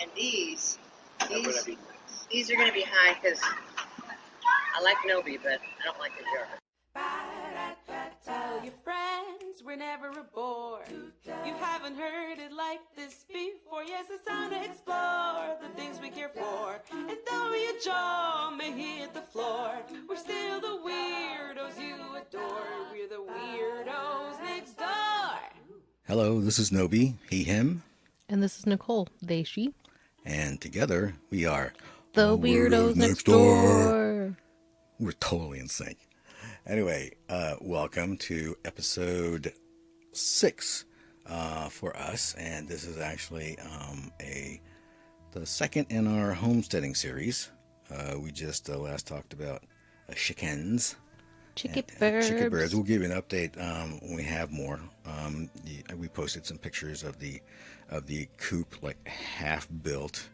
And these are going to be high because I like Nobi, but I don't like the jar. Tell your friends we're never a bore. You haven't heard it like this before. Yes, it's time to explore the things we care for. And though your jaw may hit the floor, we're still the weirdos you adore. We're the weirdos next door. Hello, this is Nobi, he, him. And this is Nicole, they, she. And together we are The Weirdos Next Door. We're totally in sync. Anyway, welcome to episode 6 for us. And this is actually the second in our homesteading series. We just last talked about chickens. Chicken birds. We'll give you an update when we have more. We posted some pictures of the coop, like half built.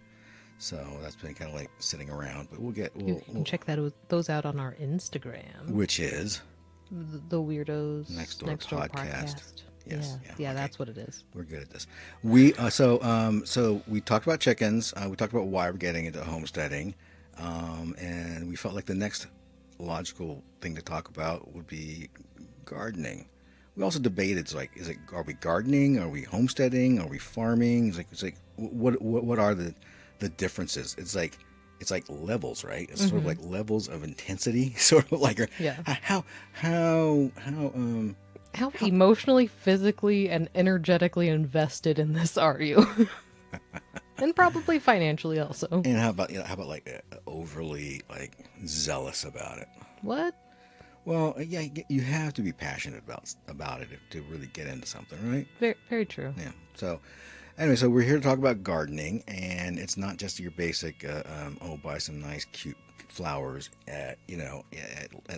So that's been kind of like sitting around, but you can check those out on our Instagram, which is the Weirdos Next Door podcast. Yes, yeah, okay. That's what it is. We're good at this. We so we talked about chickens. We talked about why we're getting into homesteading, and we felt like the next logical thing to talk about would be gardening. We also debated, are we gardening? Are we homesteading? Are we farming? It's like what are the differences? It's like levels, right? It's sort of like levels of intensity, sort of like how emotionally, physically, and energetically invested in this are you? And probably financially also. And how about like overly like zealous about it? What? Well, yeah, you have to be passionate about it to really get into something, right? Very, very true. Yeah. So anyway, so we're here to talk about gardening, and it's not just your basic buy some nice cute flowers at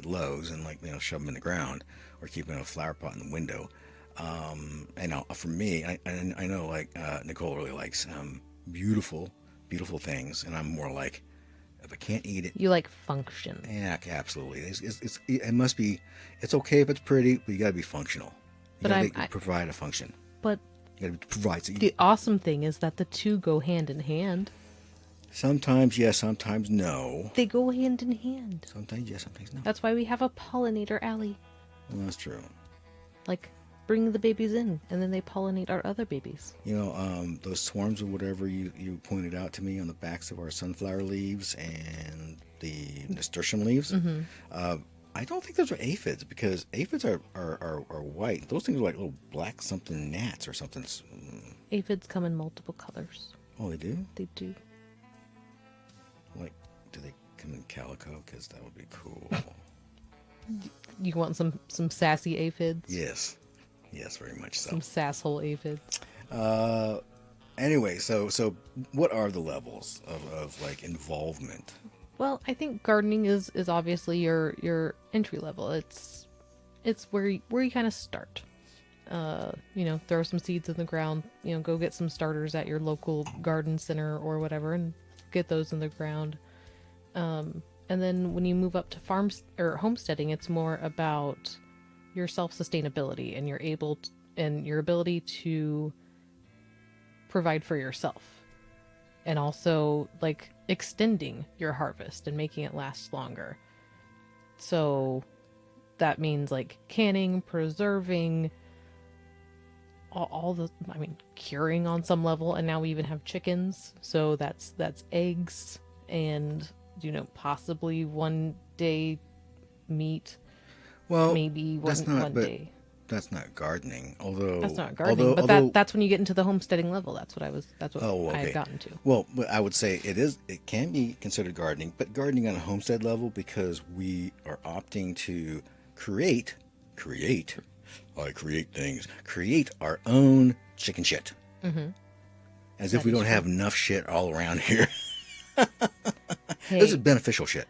Lowe's and shove them in the ground, or keep them in a flower pot in the window. For me, I know Nicole really likes beautiful things, and I'm more like, if I can't eat it, you like function. Yeah, absolutely. It's okay if it's pretty, but you got to be functional. You got to provide a function. But you got to provide. The awesome thing is that the two go hand in hand. Sometimes yes, sometimes no. They go hand in hand. Sometimes yes, sometimes no. That's why we have a pollinator alley. Well, that's true. Like, bring the babies in, and then they pollinate our other babies. Those swarms or whatever you pointed out to me on the backs of our sunflower leaves and the nasturtium leaves. Mm-hmm. I don't think those are aphids, because aphids are white. Those things are like little black something gnats or something. Aphids come in multiple colors. Oh, they do? They do. Like, do they come in calico? Because that would be cool. You want some sassy aphids? Yes, very much so. Some sasshole aphids. Anyway, so what are the levels of like involvement? Well, I think gardening is obviously your entry level. It's where you kind of start. Throw some seeds in the ground. Go get some starters at your local garden center or whatever, and get those in the ground. And then when you move up to farms or homesteading, it's more about your self-sustainability and your ability to provide for yourself, and also like extending your harvest and making it last longer. So that means like canning, preserving, curing on some level. And now we even have chickens, so that's eggs, and possibly one day meat. Well, maybe one day. That's not gardening. Although that's not gardening, that's when you get into the homesteading level. That's what I've gotten to. Well, I would say it can be considered gardening, but gardening on a homestead level, because we are opting to create our own chicken shit. Mm-hmm. As if we don't have enough shit all around here. Hey, this is beneficial shit.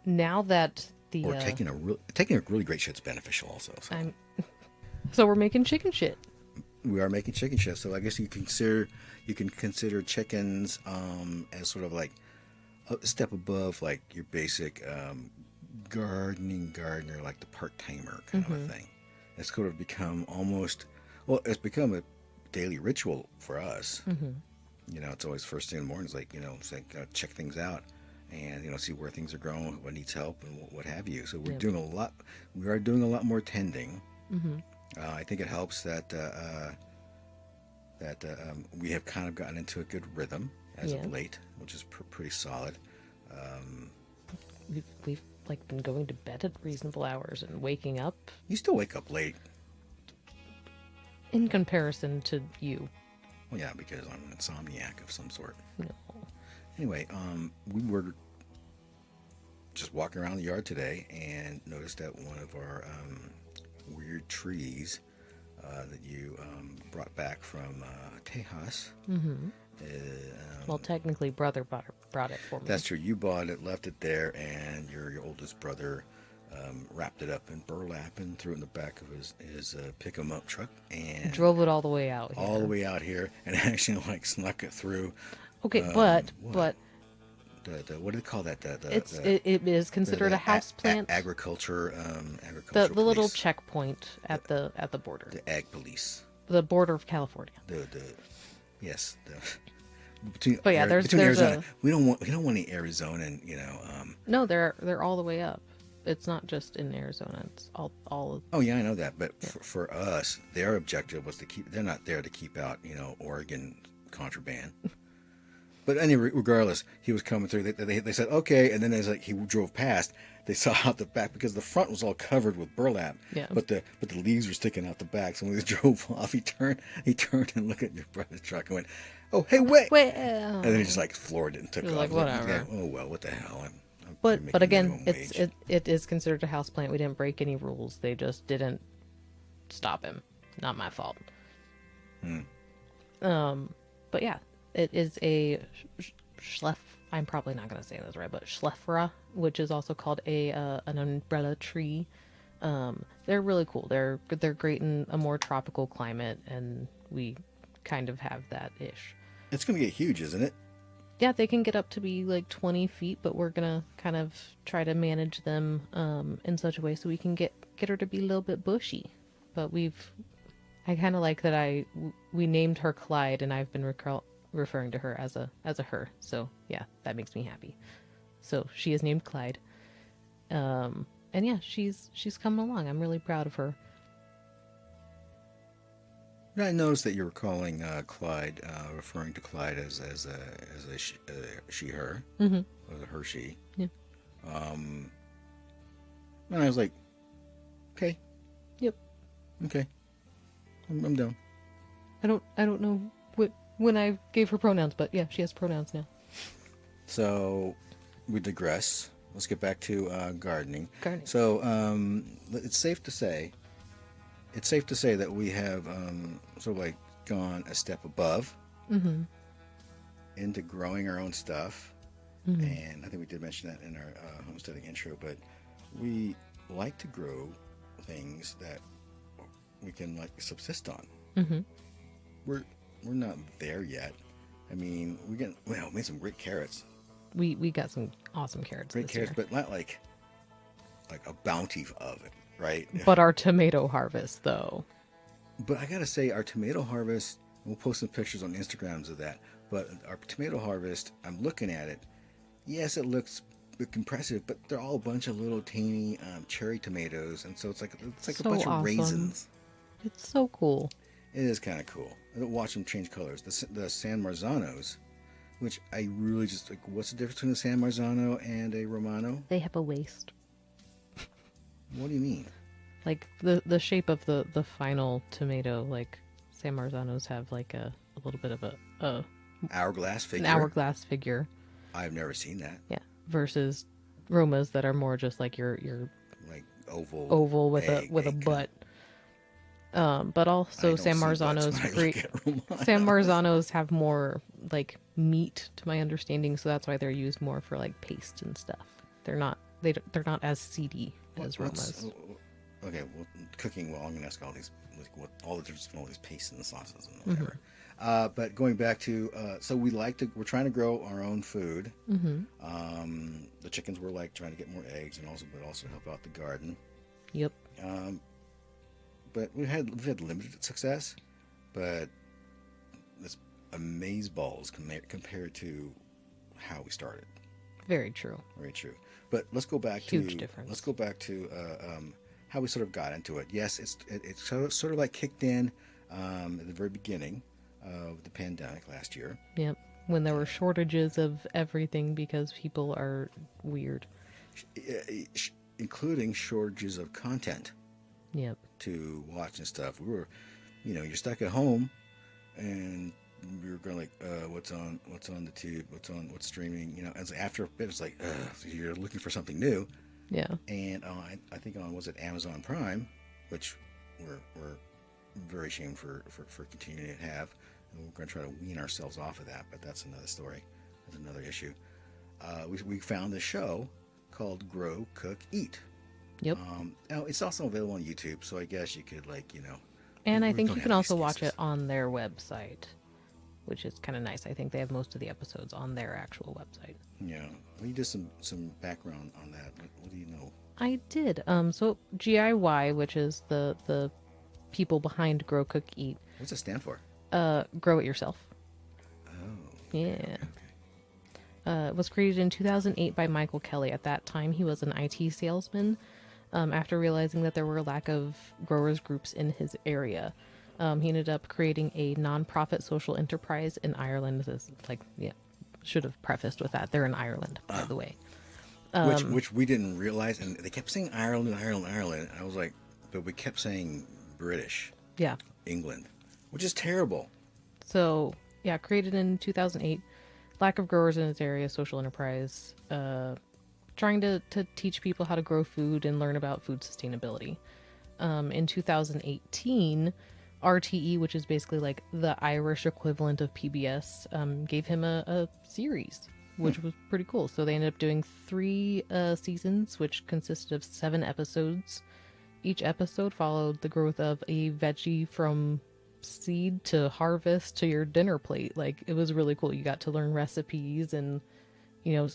Now that taking a really great shit's beneficial also. So we're making chicken shit. We are making chicken shit. So I guess you can consider chickens as sort of like a step above like your basic gardener, like the part-timer kind of a thing. It's sort of become it's become a daily ritual for us. Mm-hmm. It's always first thing in the morning. It's like, it's like check things out and, see where things are growing, what needs help, and what have you. So we're Yep. doing a lot. We are doing a lot more tending. Mm-hmm. I think it helps that we have kind of gotten into a good rhythm as Yeah. of late, which is pretty solid. We've like been going to bed at reasonable hours and waking up You still wake up late. in comparison to you. Well, yeah, because I'm an insomniac of some sort. No. Anyway, we were just walking around the yard today and noticed that one of our weird trees that you brought back from Tejas. Mm-hmm. Well, technically, brother brought it for me. That's true. You bought it, left it there, and your oldest brother wrapped it up in burlap and threw it in the back of his pick 'em up truck and Drove it all the way out here. all the way out here, and actually like snuck it through. Okay, what? but What do they call that? it is considered a house plant. Agriculture. The little police. checkpoint at the border. The ag police. The border of California. Yes. But yeah, there's Arizona. a- We don't want any Arizonan. No, they're all the way up. It's not just in Arizona. It's all. Oh yeah, I know that. But for us, their objective was to keep. They're not there to keep out, Oregon contraband. But anyway, regardless, he was coming through. They said okay, and then as he drove past, they saw out the back because the front was all covered with burlap. Yeah. But the leaves were sticking out the back. So when he drove off, he turned and looked at your brother's truck and went, "Oh, hey, wait!" And then he just floored it and took He off. was like, whatever. Yeah, oh well, what the hell? I'm But making again, minimum wage. it is considered a house plant. We didn't break any rules. They just didn't stop him. Not my fault. But yeah, it is a schleff. I'm probably not going to say this right, but schlephera, which is also called an umbrella tree. They're really cool. They're great in a more tropical climate, and we kind of have that ish. It's going to get huge, isn't it? Yeah, they can get up to be like 20 feet, but we're gonna kind of try to manage them in such a way so we can get her to be a little bit bushy. But I kind of like that we named her Clyde, and I've been referring to her as a her. So yeah, that makes me happy. So she is named Clyde, and yeah, she's coming along. I'm really proud of her. I noticed that you were calling Clyde, referring to Clyde as a she her, Mm-hmm. or a her she. Yeah. And I was like, okay, Yep. okay, I'm done. I don't know when I gave her pronouns, but yeah, she has pronouns now. So we digress. Let's get back to gardening. Gardening. So it's safe to say that we have sort of gone a step above Mm-hmm. into growing our own stuff. Mm-hmm. And I think we did mention that in our homesteading intro, but we like to grow things that we can subsist on. Mm-hmm. We're not there yet. I mean, we made some great carrots. We got some awesome carrots Great this carrots, year. but not like a bounty of it, right? But our tomato harvest, though. But I gotta say, our tomato harvest, we'll post some pictures on Instagrams of that, but our tomato harvest, I'm looking at it, yes, it looks impressive, but they're all a bunch of little teeny cherry tomatoes, and so it's like So a bunch awesome. of raisins. It's so cool. It is kind of cool. Watch them change colors. The San Marzanos, which I really just what's the difference between a San Marzano and a Romano? They have a waist. What do you mean? Like the shape of the final tomato, like San Marzanos have like a little bit of a Hourglass figure. an hourglass figure. I've never seen that. Yeah. Versus Romas that are more just like your Like oval. oval with egg, a egg. butt. But I also don't San see butts Marzanos when I great. look at Romano. San Marzanos have more like meat, to my understanding, so that's why they're used more for like paste and stuff. They're not as seedy as Romas. Okay, well, cooking. Well, I'm gonna ask all these, all the difference between all these pastes and sauces and whatever. But going back to, so we're trying to grow our own food. Mm-hmm. The chickens were trying to get more eggs and also help out the garden. Yep. But we've had limited success. But amazeballs compared to how we started. Very true. Very true. But let's go back Huge to difference. let's go back to how we sort of got into it. Yes, it's sort of like kicked in at the very beginning of the pandemic last year. Yep. When there were shortages of everything because people are weird. Including shortages of content Yep. to watch and stuff. We were, you're stuck at home, and you're going like, what's on the tube? What's streaming? And so after a bit, it's like, so you're looking for something new. Yeah. And I think was it Amazon Prime, which we're very ashamed for continuing to have, and we're going to try to wean ourselves off of that. But that's another story. That's another issue. We found a show called Grow, Cook, Eat. Yep. Now it's also available on YouTube, so I guess you could And I we think don't you can have also watch excuses. it on their website, which is kind of nice. I think they have most of the episodes on their actual website. Yeah. Well, you did some background on that. What do you know? I did. So GIY, which is the people behind Grow, Cook, Eat, What's it stand for? grow it yourself. Oh. Yeah. Okay. It was created in 2008 by Michael Kelly. At that time, he was an IT salesman. After realizing that there were a lack of growers groups in his area, he ended up creating a non-profit social enterprise in Ireland. This is should have prefaced with that. They're in Ireland, by the way. Which we didn't realize, and they kept saying Ireland. And I was like, but we kept saying British, Yeah. England, which is terrible. So, yeah, created in 2008. Lack of growers in his area, social enterprise. Trying to teach people how to grow food and learn about food sustainability. In 2018, RTE, which is basically like the Irish equivalent of PBS, gave him a series, which was pretty cool. So they ended up doing 3 seasons, which consisted of 7 episodes. Each episode followed the growth of a veggie from seed to harvest to your dinner plate. Like, it was really cool. You got to learn recipes and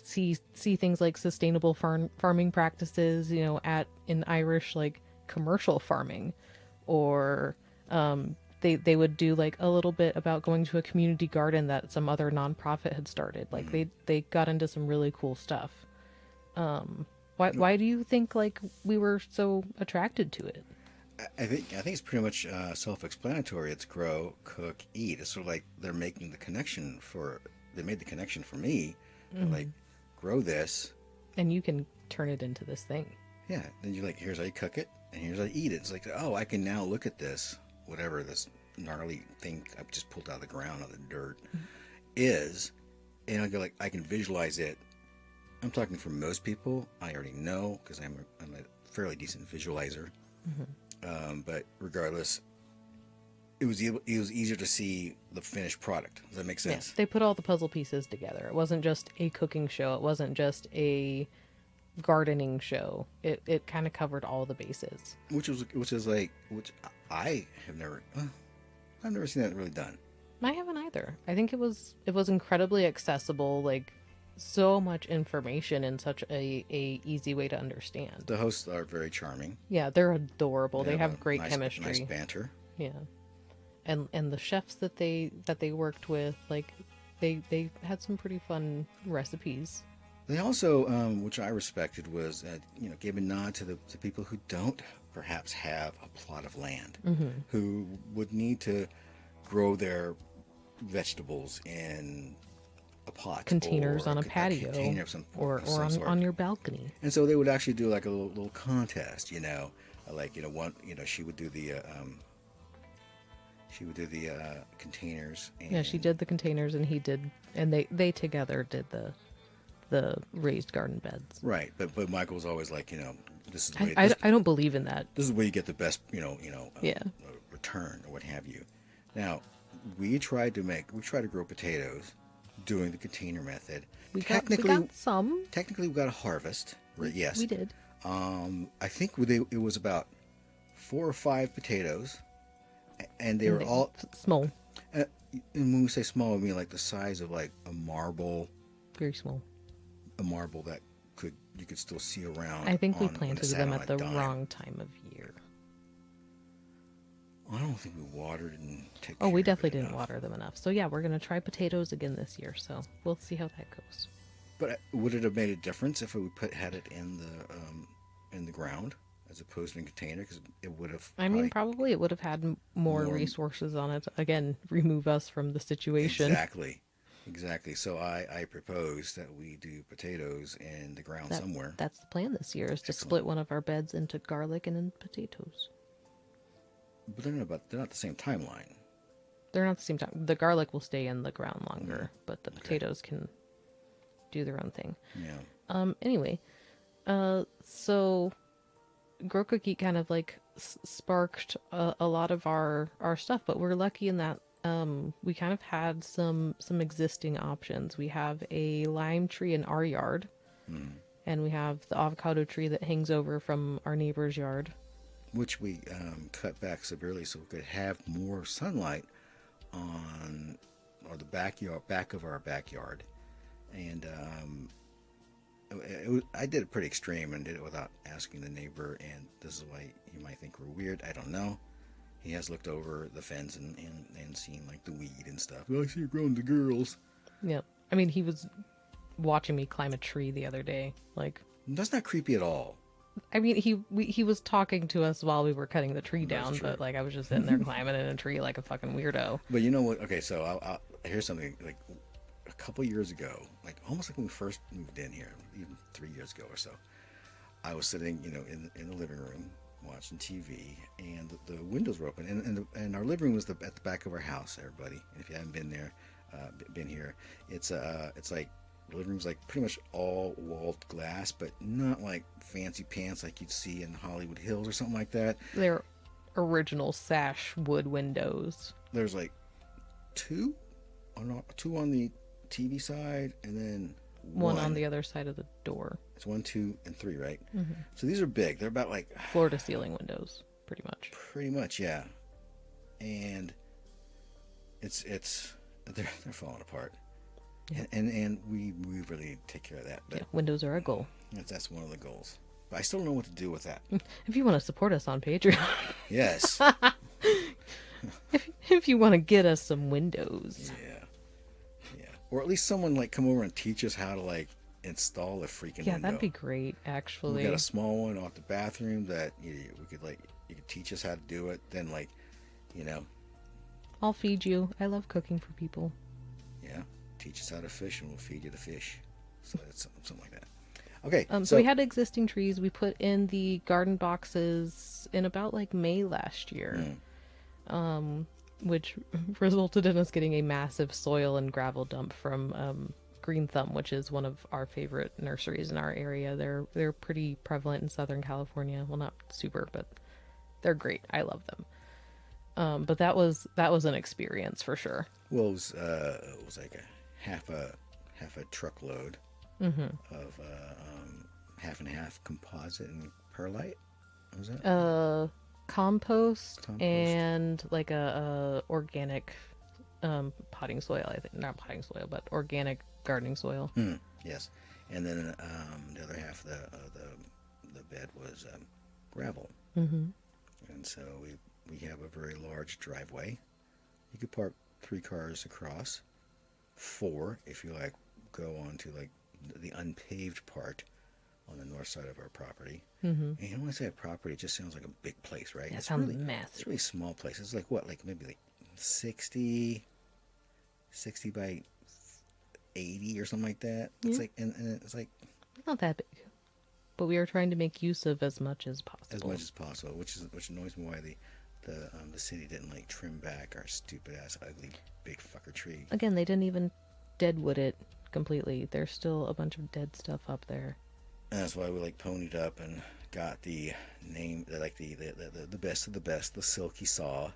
see things like sustainable farming practices in Irish like commercial farming, or they would do like a little bit about going to a community garden that some other nonprofit had started. Like they got into some really cool stuff. Why do you think like we were so attracted to it? I think it's pretty much self-explanatory. It's grow, cook, eat. It's sort of like they're making the connection they made the connection for me. Mm-hmm. Like, grow this, and you can turn it into this thing. Yeah. Then you're like, here's how you cook it, and here's how you eat it. It's like, oh, I can now look at this, whatever this gnarly thing I've just pulled out of the ground, out of the dirt, is, and I go like, I can visualize it. I'm talking for most people, I already know because I'm a fairly decent visualizer. But regardless, it was easier to see the finished product. Does that make sense? Yeah, they put all the puzzle pieces together. It wasn't just a cooking show. It wasn't just a gardening show. It kind of covered all the bases. Which I have never, I've never seen that really done. I haven't either. I think it was incredibly accessible. Like, so much information in such a easy way to understand. The hosts are very charming. Yeah, they're adorable. They have great nice, chemistry. Nice banter. Yeah, and the chefs that they worked with, like they had some pretty fun recipes. They also, which I respected, was gave a nod to the people who don't perhaps have a plot of land, who would need to grow their vegetables in a pot, containers on a patio, container of some or sort. on your balcony. And so they would actually do like a little contest, like one, she would do the containers. And Yeah, she did the containers, and he did, and they together did the raised garden beds. Right, but Michael was always like, this is the way, I don't believe in that. this is where you get the best, Yeah. return or what have you. Now, we tried to grow potatoes doing the container method. We got some. Technically, we got a harvest. Yes, We did. I think it was about 4 or 5 potatoes, and they were all small. And when we say small, I mean like the size of like a marble. Very small. A marble that you could still see around. I think we when it planted sat them on at a the dime. wrong time of year. I don't think we watered and took Oh, we care of it definitely didn't enough. water them enough. So yeah, we're gonna try potatoes again this year. So we'll see how that goes. But would it have made a difference if we had it in the ground as opposed to in a container? Because it would have. I mean, probably it would have had more resources on it. Again, remove us from the situation. Exactly. So I propose that we do potatoes in the ground somewhere. That's the plan this year, is to split one of our beds into garlic and then potatoes. But they're not the same timeline. They're not the same time. The garlic will stay in the ground longer, but the potatoes can do their own thing. Yeah. Anyway, so Grow Cookie kind of like sparked a lot of our stuff, but we're lucky in that we kind of had some existing options. We have a lime tree in our yard, and we have the avocado tree that hangs over from our neighbor's yard, which we cut back severely so we could have more sunlight on the back of our backyard. And I did it pretty extreme and did it without asking the neighbor, and this is why you might think we're weird. I don't know. He has looked over the fence and seen like the weed and stuff. Well, I see you're growing the girls. Yeah. I mean, he was watching me climb a tree the other day. Like, that's not creepy at all. I mean, he was talking to us while we were cutting the tree down, but like I was just sitting there climbing in a tree like a fucking weirdo. But you know what? Okay, so here's something. Like a couple years ago, like almost like when we first moved in here, even 3 years ago or so, I was sitting, in the living room watching TV, and the windows were open, and our living room was at the back of our house. Everybody, if you haven't been there, been here, it's like the living room's like pretty much all walled glass, but not like fancy pants like you'd see in Hollywood Hills or something like that. They're original sash wood windows. There's like two on the TV side, and then one on the other side of the door. It's 1, 2, and 3, right? Mm-hmm. So these are big. They're about like floor to ceiling windows, pretty much. Pretty much, yeah. And they're falling apart. Yeah. And we really need to take care of that. But yeah, windows are a goal. That's one of the goals. But I still don't know what to do with that. If you want to support us on Patreon. Yes. if you want to get us some windows. Yeah. Or at least someone like come over and teach us how to like install a freaking window. Yeah, that'd be great, actually. We got a small one off the bathroom that you could teach us how to do it. Then I'll feed you. I love cooking for people. Yeah, teach us how to fish and we'll feed you the fish. So it's something like that. Okay. So we had existing trees. We put in the garden boxes in about like May last year. Which resulted in us getting a massive soil and gravel dump from Green Thumb, which is one of our favorite nurseries in our area. They're pretty prevalent in Southern California. Well, not super, but they're great. I love them. But that was an experience for sure. Well, it was like a half a truckload of half and half composite and perlite. What was that? Compost and like a organic potting soil. I think not potting soil, but organic gardening soil. Yes, and then the other half of the bed was gravel. And so we have a very large driveway. You could park 3 cars across, 4 if you like go on to like the unpaved part on the north side of our property. And when I say a property, it just sounds like a big place, right? Yeah, It's sounds really massive. It's really small place. It's like what, like maybe like 60 by 80 or something like that. It's like and it's like not that big, but we are trying to make use of as much as possible. As much as possible, which annoys me why the city didn't like trim back our stupid ass ugly big fucker tree. Again, they didn't even deadwood it completely. There's still a bunch of dead stuff up there. And that's why we like ponied up and got the name, like the best of the best, the Silky Saw.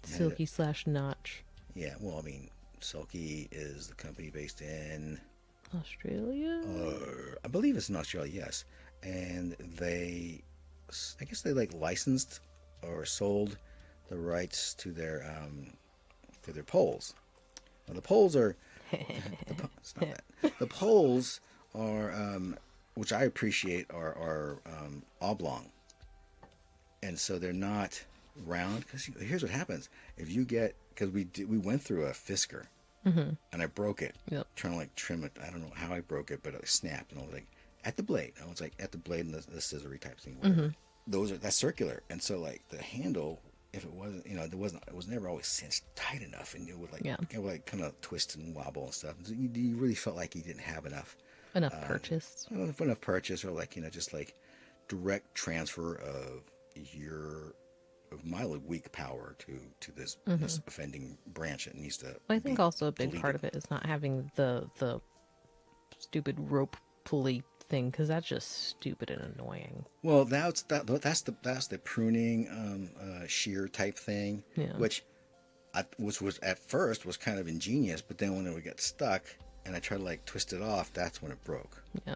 Silky / Notch. Yeah, well, I mean, Silky is the company based in Australia. I believe it's in Australia, yes. And I guess they like licensed or sold the rights to their poles. Now the poles are it's not that. The poles are which I appreciate are oblong, and so they're not round, because here's what happens. If you get, because we went through a Fisker, Mm-hmm. and I broke it, Yep. trying to like trim it. I don't know how I broke it, but it snapped, and I was like, at the blade. I was like, at the blade and the scissory type thing, whatever. That's circular, and so like the handle, if it wasn't, it was never always cinched tight enough, and it would like kind of twist and wobble and stuff. And so you really felt like you didn't have enough Purchase. enough purchase, or like just like direct transfer of my weak power to this offending branch that needs to. I think be also a big deleted. part of it is not having the stupid rope pulley thing, because that's just stupid and annoying. Well, that's the pruning shear type thing, Yeah. which was at first was kind of ingenious, but then when it would get stuck and I tried to like twist it off, that's when it broke. Yeah.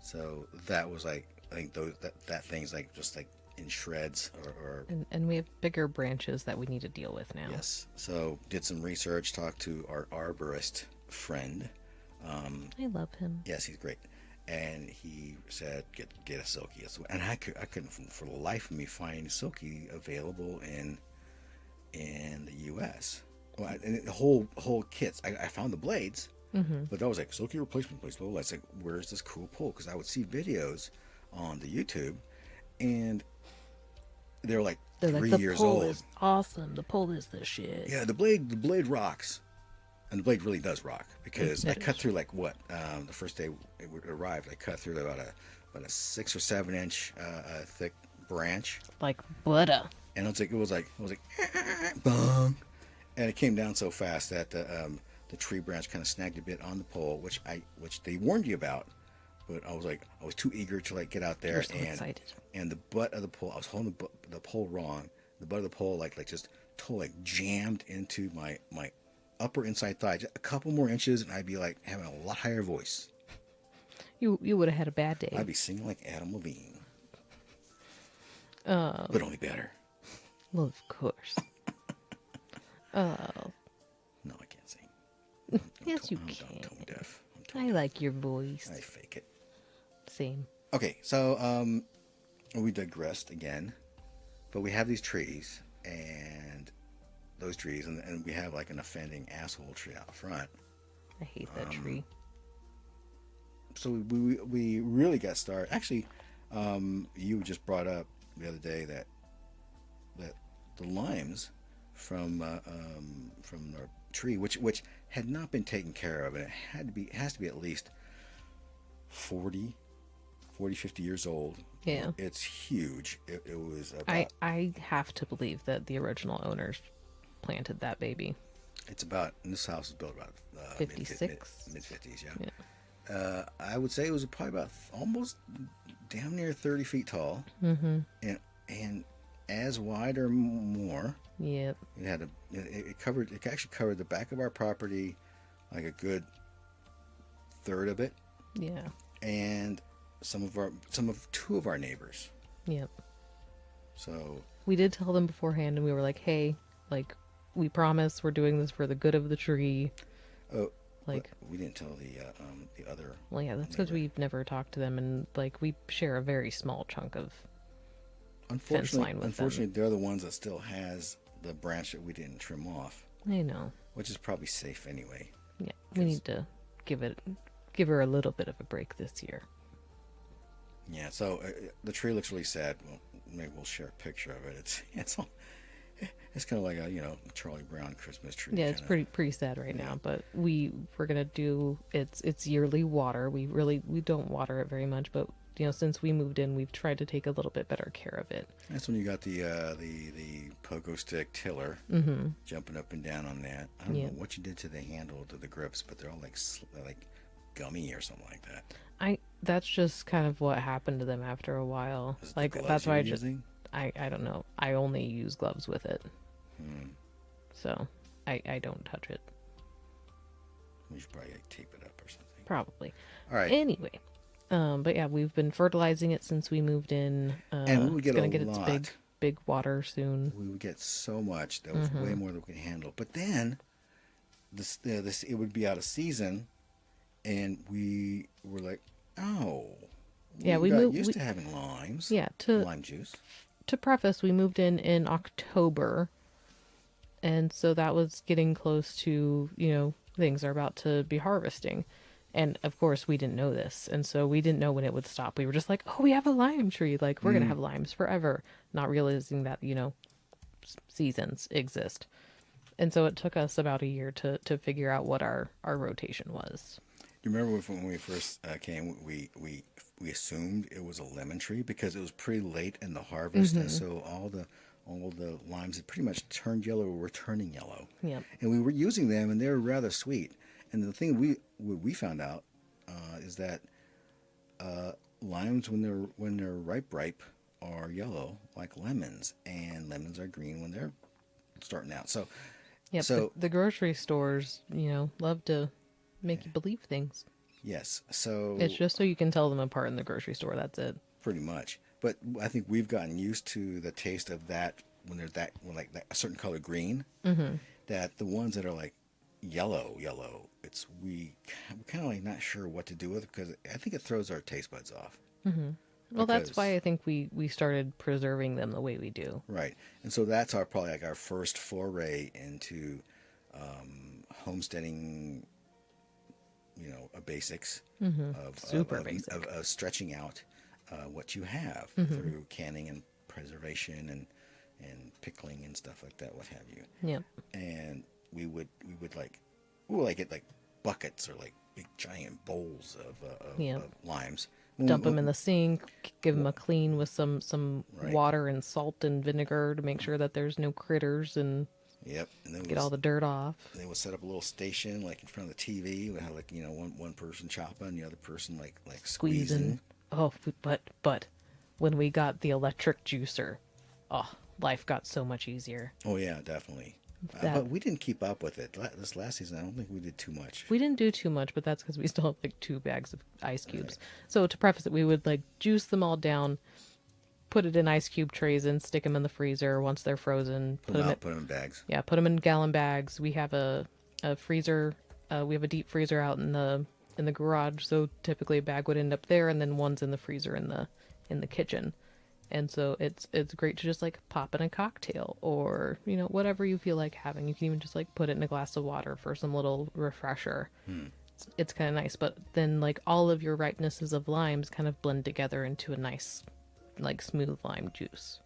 So that was like, I think that thing's like just like in shreds or And we have bigger branches that we need to deal with now. yes. So did some research, talked to our arborist friend. I love him. Yes, he's great. And he said, get a silky. And I couldn't for the life of me find silky available in the U.S. Well, and the whole kits. I found the blades, but that was like silky replacement blades. Well, I was like, where's this cool pole? Because I would see videos on the YouTube, and they're like 3 years old. The pole is awesome. The pole is the shit. Yeah, the blade rocks. And the blade really does rock, because I cut through like what the first day it arrived. I cut through about a 6 or 7 inch thick branch, Like butter. and it was like bong, and it came down so fast that the tree branch kind of snagged a bit on the pole, which they warned you about, but I was too eager to like get out there. You're so excited. And the butt of the pole, I was holding the pole wrong. The butt of the pole like just totally jammed into my upper inside thigh, just a couple more inches, and I'd be like having a lot higher voice. You would have had a bad day. I'd be singing like Adam Levine, but only better. Well, of course. No, I can't sing. Yes, you I'm can. tone deaf. I like your voice. I fake it. Same. Okay, so we digressed again, but we have these trees, and those trees, and we have like an offending asshole tree out front. I hate that tree. So we really got started. Actually, you just brought up the other day that the limes from our tree, which had not been taken care of, and it has to be at least 40, 50 years old. Yeah. It's huge. It was about, I have to believe that the original owners planted that baby. it's about, and this house was built about 56? mid 50s, yeah. Yeah. I would say it was probably about almost damn near 30 feet tall, and as wide or more. Yep. It actually covered the back of our property, like a good third of it, Yeah. and two of our neighbors. Yep. So We did tell them beforehand, and we were like, hey, like, we promise we're doing this for the good of the tree. Like, but we didn't tell the other. well, yeah, that's because neighbor. we've never talked to them, and like, we share a very small chunk of fence line with Unfortunately, they're the ones that still has the branch that we didn't trim off, them. I know. which is probably safe anyway. Yeah, we need to give her a little bit of a break this year. Yeah, so the tree looks really sad. Well, maybe we'll share a picture of it. It's kind of like a Charlie Brown Christmas tree. Yeah, it's pretty sad right now, but we're gonna do it's yearly water. We don't water it very much, but since we moved in, we've tried to take a little bit better care of it. That's when you got the pogo stick tiller jumping up and down on that. I don't know what you did to the handle, to the grips, but they're all like gummy or something like that. That's just kind of what happened to them after a while. Is it the Like gloves that's why you're using? I don't know. I only use gloves with it, so I don't touch it. We should probably tape it up or something. Probably. All right. Anyway, but yeah, we've been fertilizing it since we moved in. And we would get it's gonna a get lot. its big water soon. We would get so much that was way more than we could handle. But then this it would be out of season, and we were like, oh, Yeah, we got moved- used to having limes. Yeah, lime juice. to preface, we moved in October, and so that was getting close to, things are about to be harvesting. And of course, we didn't know this, and so we didn't know when it would stop. We were just like, "Oh, we have a lime tree! Like, we're gonna have limes forever," not realizing that seasons exist. And so it took us about a year to figure out what our rotation was. You remember when we first came, we assumed it was a lemon tree because it was pretty late in the harvest, and so all the limes had pretty much turned yellow or were turning yellow. Yeah. And we were using them, and they were rather sweet. And the thing we found out is that limes, when they're ripe, are yellow like lemons, and lemons are green when they're starting out. So, the grocery stores, love to make you believe things. Yes. So it's just so you can tell them apart in the grocery store. That's it. Pretty much. But I think we've gotten used to the taste of that when like that, a certain color green. Mm-hmm. That the ones that are like yellow, we kind of like not sure what to do with it because I think it throws our taste buds off. Mm-hmm. Well, that's why I think we started preserving them the way we do. Right. And so that's probably like our first foray into homesteading, basics of stretching out what you have through canning and preservation and pickling and stuff like that, what have you. Yeah. And we would get like buckets or like big giant bowls of limes. Dump them in the sink, give them a clean with some water and salt and vinegar to make sure that there's no critters and and then get all the dirt off. They would set up a little station like in front of the TV. We had like one person chopping, and the other person like squeezing. Oh, but when we got the electric juicer, life got so much easier. Oh yeah, definitely. But we didn't keep up with it. This last season, I don't think we did too much. We didn't do too much, but that's because we still have like 2 bags of ice cubes. Right. So to preface it, we would like juice them all down, put it in ice cube trays and stick them in the freezer once they're frozen. Put them in bags. Yeah, put them in gallon bags. We have a freezer. We have a deep freezer out in the garage, so typically a bag would end up there, and then one's in the freezer in the kitchen. And so it's great to just like pop in a cocktail or, whatever you feel like having. You can even just like put it in a glass of water for some little refresher. It's kind of nice. But then like all of your ripenesses of limes kind of blend together into a nice, like smooth lime juice.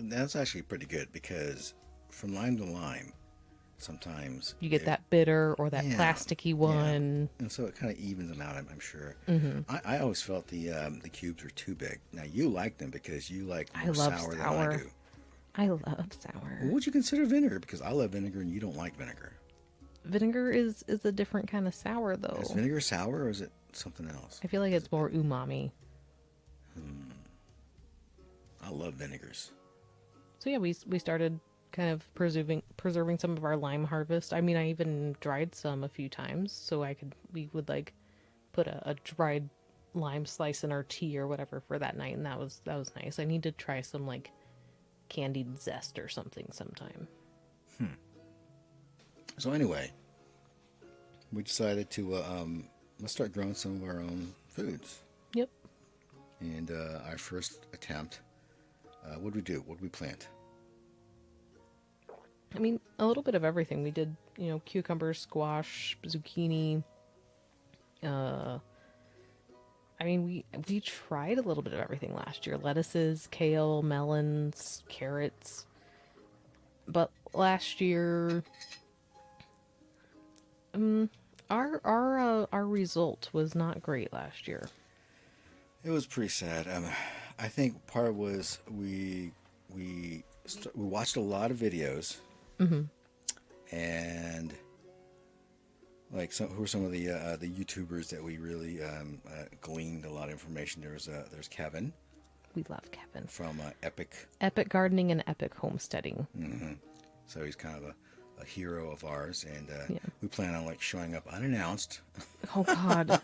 That's actually pretty good because from lime to lime, sometimes you get that bitter or that plasticky one, and so it kind of evens them out. I'm sure. Mm-hmm. I always felt the cubes were too big. Now you like them because you like more sour than I do. I love sour. What would you consider vinegar? Because I love vinegar and you don't like vinegar. Vinegar is a different kind of sour, though. Is vinegar sour or is it something else? I feel like it's more umami. I love vinegars. So yeah, we started kind of preserving some of our lime harvest. I mean, I even dried some a few times, so we would like put a dried lime slice in our tea or whatever for that night, and that was nice. I need to try some like candied zest or something sometime. So anyway, we decided to let's start growing some of our own foods. Yep. And our first attempt, what did we do? What did we plant? I mean, a little bit of everything. We did, cucumbers, squash, zucchini. I mean, we tried a little bit of everything last year. Lettuces, kale, melons, carrots. But last year, our result was not great last year. It was pretty sad. I think part of it was we watched a lot of videos. Mm-hmm. And like who are some of the YouTubers that we really gleaned a lot of information? There's Kevin. We love Kevin from Epic Gardening and Epic Homesteading. Mm-hmm. So he's kind of a hero of ours, and we plan on like showing up unannounced. Oh God.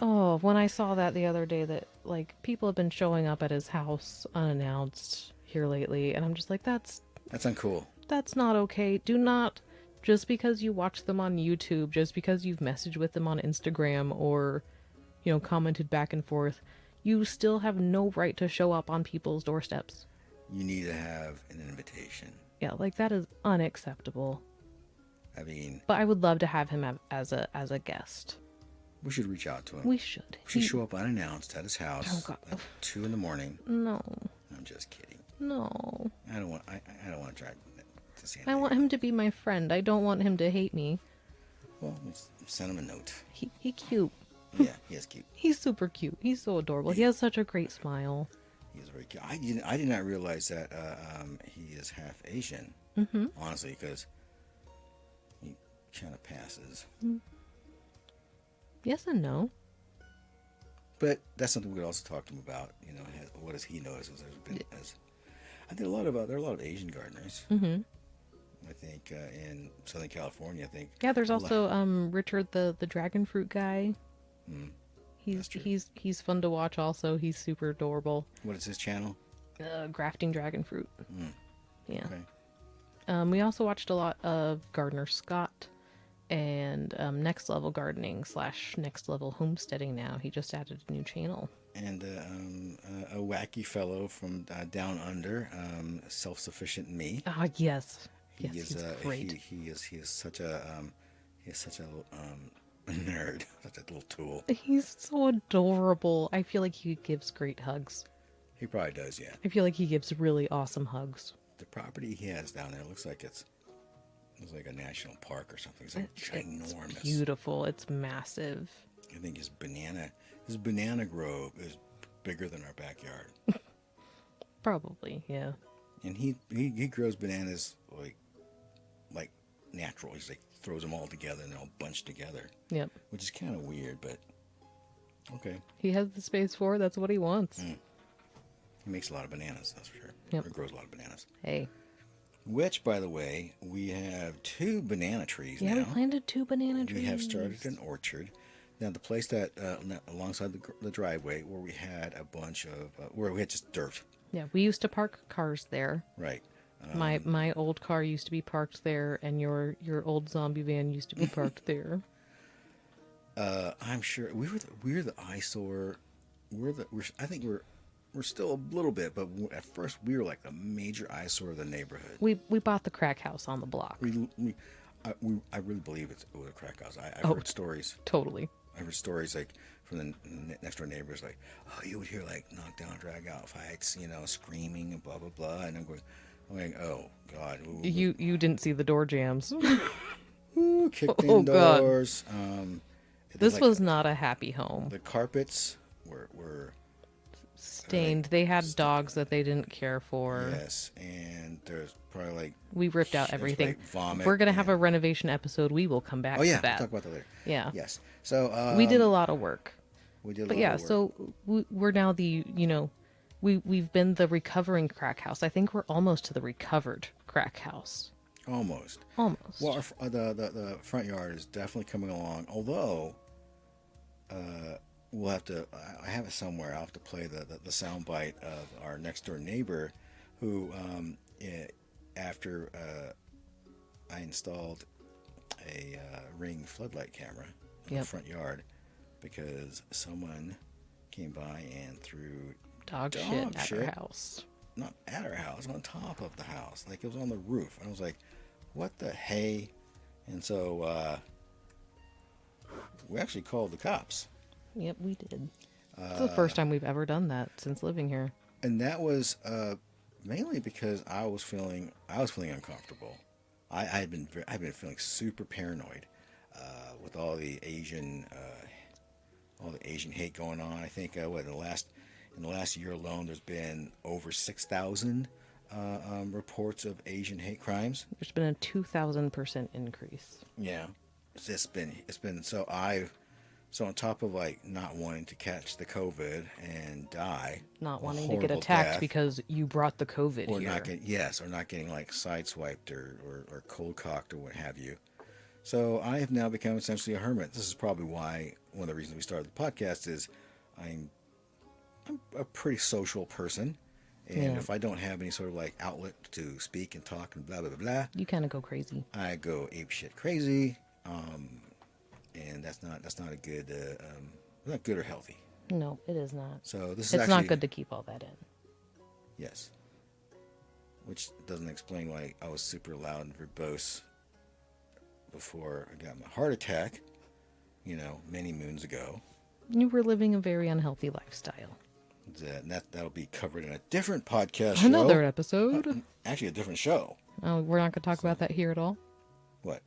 Oh, when I saw that the other day that like people have been showing up at his house unannounced here lately, and I'm just like, that's uncool. That's not okay. Do not, just because you watch them on YouTube, just because you've messaged with them on Instagram or, commented back and forth, you still have no right to show up on people's doorsteps. You need to have an invitation. Yeah, like that is unacceptable. I mean, But I would love to have him as a guest. we should reach out to him. We should. We should show up unannounced at his house Oh, God. at 2 in the morning. No. I'm just kidding. No. I don't want to drive to San I Diego. want him to be my friend. I don't want him to hate me. Well, let's send him a note. He cute. Yeah, he is cute. He's super cute. He's so adorable. He has such a great smile. He is very cute. I did not realize that he is half Asian. Honestly, because he kind of passes. Yes and no. But that's something we could also talk to him about. You know, what does he notice? I think there are a lot of Asian gardeners. Mm-hmm. I think in Southern California, I think. Yeah, there's also Richard the dragon fruit guy. That's true. He's fun to watch. Also, he's super adorable. What is his channel? Grafting dragon fruit. Yeah. Okay. We also watched a lot of Gardener Scott and Next Level Gardening / Next Level Homesteading. Now he just added a new channel. And a wacky fellow from down under, self-sufficient me. Ah, yes. He Yes, is he's great. He is such a nerd, such a little tool. He's so adorable. I feel like he gives great hugs. He probably does, yeah. I feel like he gives really awesome hugs. The property he has down there looks like it's like a national park or something. It's like ginormous. It's beautiful. It's massive. I think his banana grove is bigger than our backyard. Probably, yeah. And he grows bananas like natural. He's like throws them all together and they're all bunched together. Yep. Which is kind of weird, but okay. He has the space for it. That's what he wants. He makes a lot of bananas, that's for sure. Yep. Or grows a lot of bananas. Hey. Which, by the way, we have 2 banana trees now. Yeah, we planted 2 banana trees. We have started an orchard. Now, the place that alongside the driveway where we had a bunch of where we had just dirt. Yeah, we used to park cars there. Right. My old car used to be parked there, and your old zombie van used to be parked there. I'm sure we're the eyesore. I think we're still a little bit, but at first we were like the major eyesore of the neighborhood. We bought the crack house on the block. I really believe it was a crack house. I've heard stories. Totally. I heard stories like from the next door neighbors, like, oh, you would hear like knockdown, drag out fights, screaming and blah blah blah, and I'm going, oh God. Ooh. You didn't see the door jams. Ooh, kicked Oh, in God. doors. This was not a happy home. The carpets were Stained. They had dogs that they didn't care for. yes, and there's probably like We ripped out there's, everything. like, vomit. We're gonna have a and- renovation episode. We will come back Oh yeah, to that. we'll talk about that later. Yeah. Yes. So We did a lot of work. We did. But yeah, so we're now we've been the recovering crack house. I think we're almost to the recovered crack house. almost. Almost. Well, the front yard is definitely coming along. Although, we'll have to. I have it somewhere. I'll have to play the sound bite of our next door neighbor, who after I installed a Ring floodlight camera in the front yard because someone came by and threw dog shit at our house. Not at our house, on top of the house. Like, it was on the roof. And I was like, what the hey? And so we actually called the cops. Yep, we did. It's the first time we've ever done that since living here. And that was mainly because I was feeling uncomfortable. I've been feeling super paranoid with all the Asian hate going on. I think in the last year alone, there's been over 6,000 reports of Asian hate crimes. There's been a 2,000% increase. Yeah, it's been so on top of like not wanting to catch the COVID and die, Not a wanting to get horrible attacked death, because you brought the COVID or here. not getting like sideswiped or cold cocked or what have you. So I have now become essentially a hermit. This is probably why one of the reasons we started the podcast is I'm a pretty social person, and if I don't have any sort of like outlet to speak and talk and blah blah blah blah, You kind of go crazy. I go ape shit crazy, and that's not a good, not good or healthy. No, it is not. So this is It's actually not good to keep all that in. Yes. Which doesn't explain why I was super loud and verbose before I got my heart attack, many moons ago. You were living a very unhealthy lifestyle. That'll be covered in a different podcast show. Another episode. Actually, a different show. Oh, we're not going to talk about that here at all. What?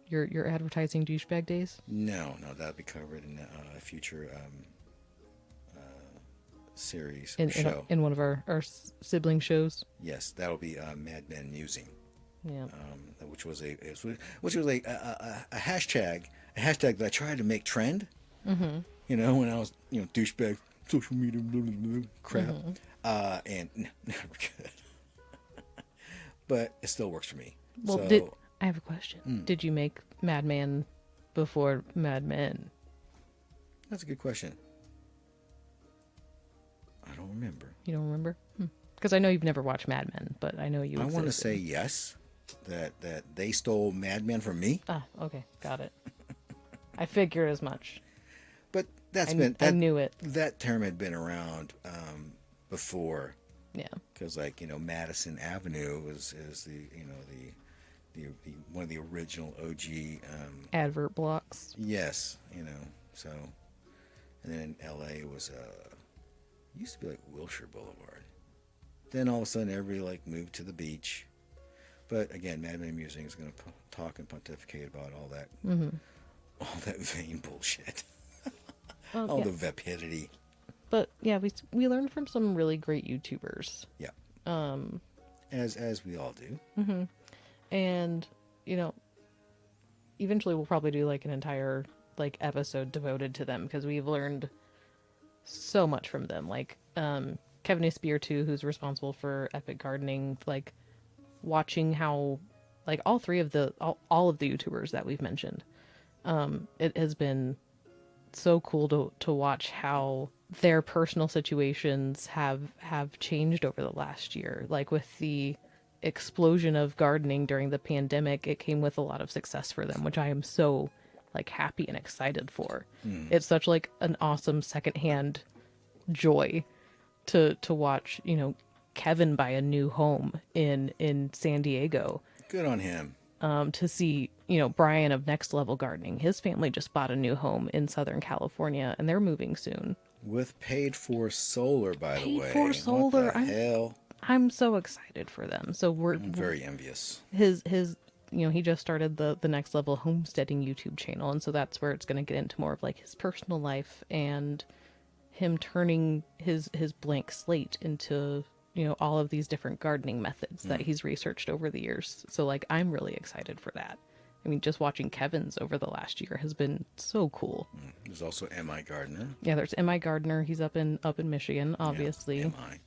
Your advertising douchebag days. No, that'll be covered in a future series show. In one of our sibling shows. Yes, that'll be Mad Men Musing. Yeah. Which was a hashtag that I tried to make trend. Mm-hmm. When I was douchebag social media blah, blah, blah, crap, and never could. But it still works for me. Well, so, I have a question. Did you make Madman before Mad Men? That's a good question. I don't remember. You don't remember? Because I know you've never watched Mad Men, but I know you. I want to say yes. That they stole Mad Men from me. Ah, okay, got it. I figured as much. But I knew it. That term had been around before. Yeah. Because Madison Avenue is the one of the original OG advert blocks. Yes, so, and then in LA was used to be like Wilshire Boulevard. Then all of a sudden everybody moved to the beach. But again, Mad Men Musing is going to talk and pontificate about all that, all that vain bullshit, all the vapidity. But yeah, we learned from some really great YouTubers. Yeah. As we all do. Mm-hmm. And eventually we'll probably do an entire episode devoted to them because we've learned so much from them. Kevin A. Spear too, who's responsible for Epic Gardening. Watching how all three of all of the YouTubers that we've mentioned, it has been so cool to watch how their personal situations have changed over the last year. With the explosion of gardening during the pandemic, it came with a lot of success for them, which I am so happy and excited for. It's such an awesome secondhand joy to watch Kevin buy a new home in San Diego. Good on him. To see, Brian of Next Level Gardening, his family just bought a new home in Southern California and they're moving soon. With paid for solar, by the way. Paid for solar. What the hell? I'm so excited for them. So I'm very envious. His he just started the Next Level Homesteading YouTube channel, and so that's where it's going to get into more of his personal life and him turning his blank slate into all of these different gardening methods that he's researched over the years. So I'm really excited for that. I mean, just watching Kevin's over the last year has been so cool. There's also M.I. Gardner. Yeah, there's M.I. Gardner. He's up in Michigan, obviously. Yeah, M.I.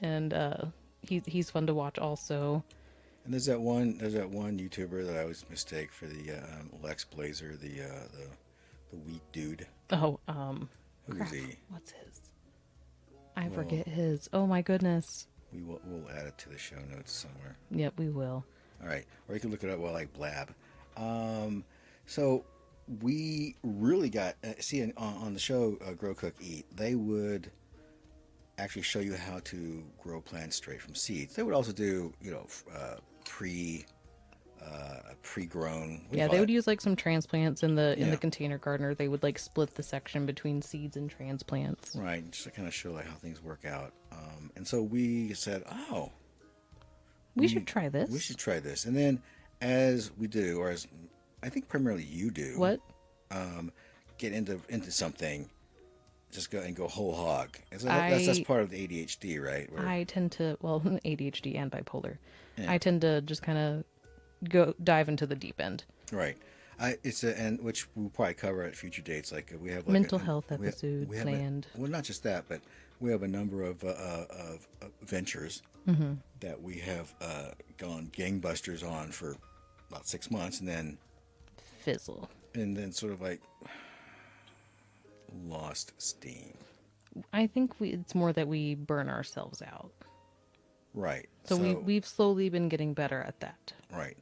And he's fun to watch also. And there's that one YouTuber that I always mistake for the Lex Blazer, the wheat dude. Oh, Who is he? What's his? I forget his. Oh my goodness. We'll add it to the show notes somewhere. Yep, we will. All right, or you can look it up while I blab. So we really got on the show Grow Cook Eat. They would actually show you how to grow plants straight from seeds. They would also do pre-grown. Yeah, they would use some transplants in the container gardener. They would split the section between seeds and transplants. Right, just to kind of show how things work out. And so we said, we should try this. We should try this. And then as we do, or as I think primarily you do, what? Get into something, just go whole hog. So that's part of the ADHD, right? I tend to, ADHD and bipolar. Yeah. I tend to just kind of dive into the deep end. Right. And which we'll probably cover at future dates. We have mental health episode planned. Well, not just that, but we have a number of ventures that we have gone gangbusters on for about 6 months, and then fizzle, and then sort of lost steam. I think it's more that we burn ourselves out. Right. So we've slowly been getting better at that. Right.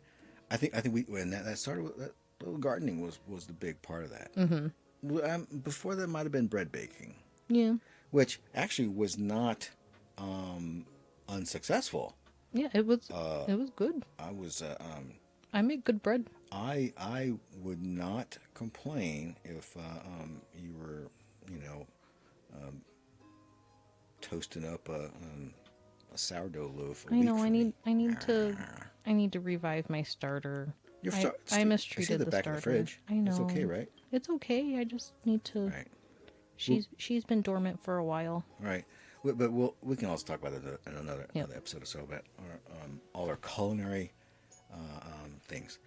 I think when that started with that, gardening was the big part of that. Mm-hmm. Before that might have been bread baking. Yeah. which actually was not unsuccessful. Yeah, it was good. I was I make good bread. I would not complain if you were, toasting up a sourdough loaf a I week know. for me. I need to revive my starter. Your I I mistreated see the the back starter. of the fridge. I know. It's okay, right? It's okay. I just need to. Right. She's been dormant for a while. Right. But we can also talk about it in another episode or so about all our culinary things.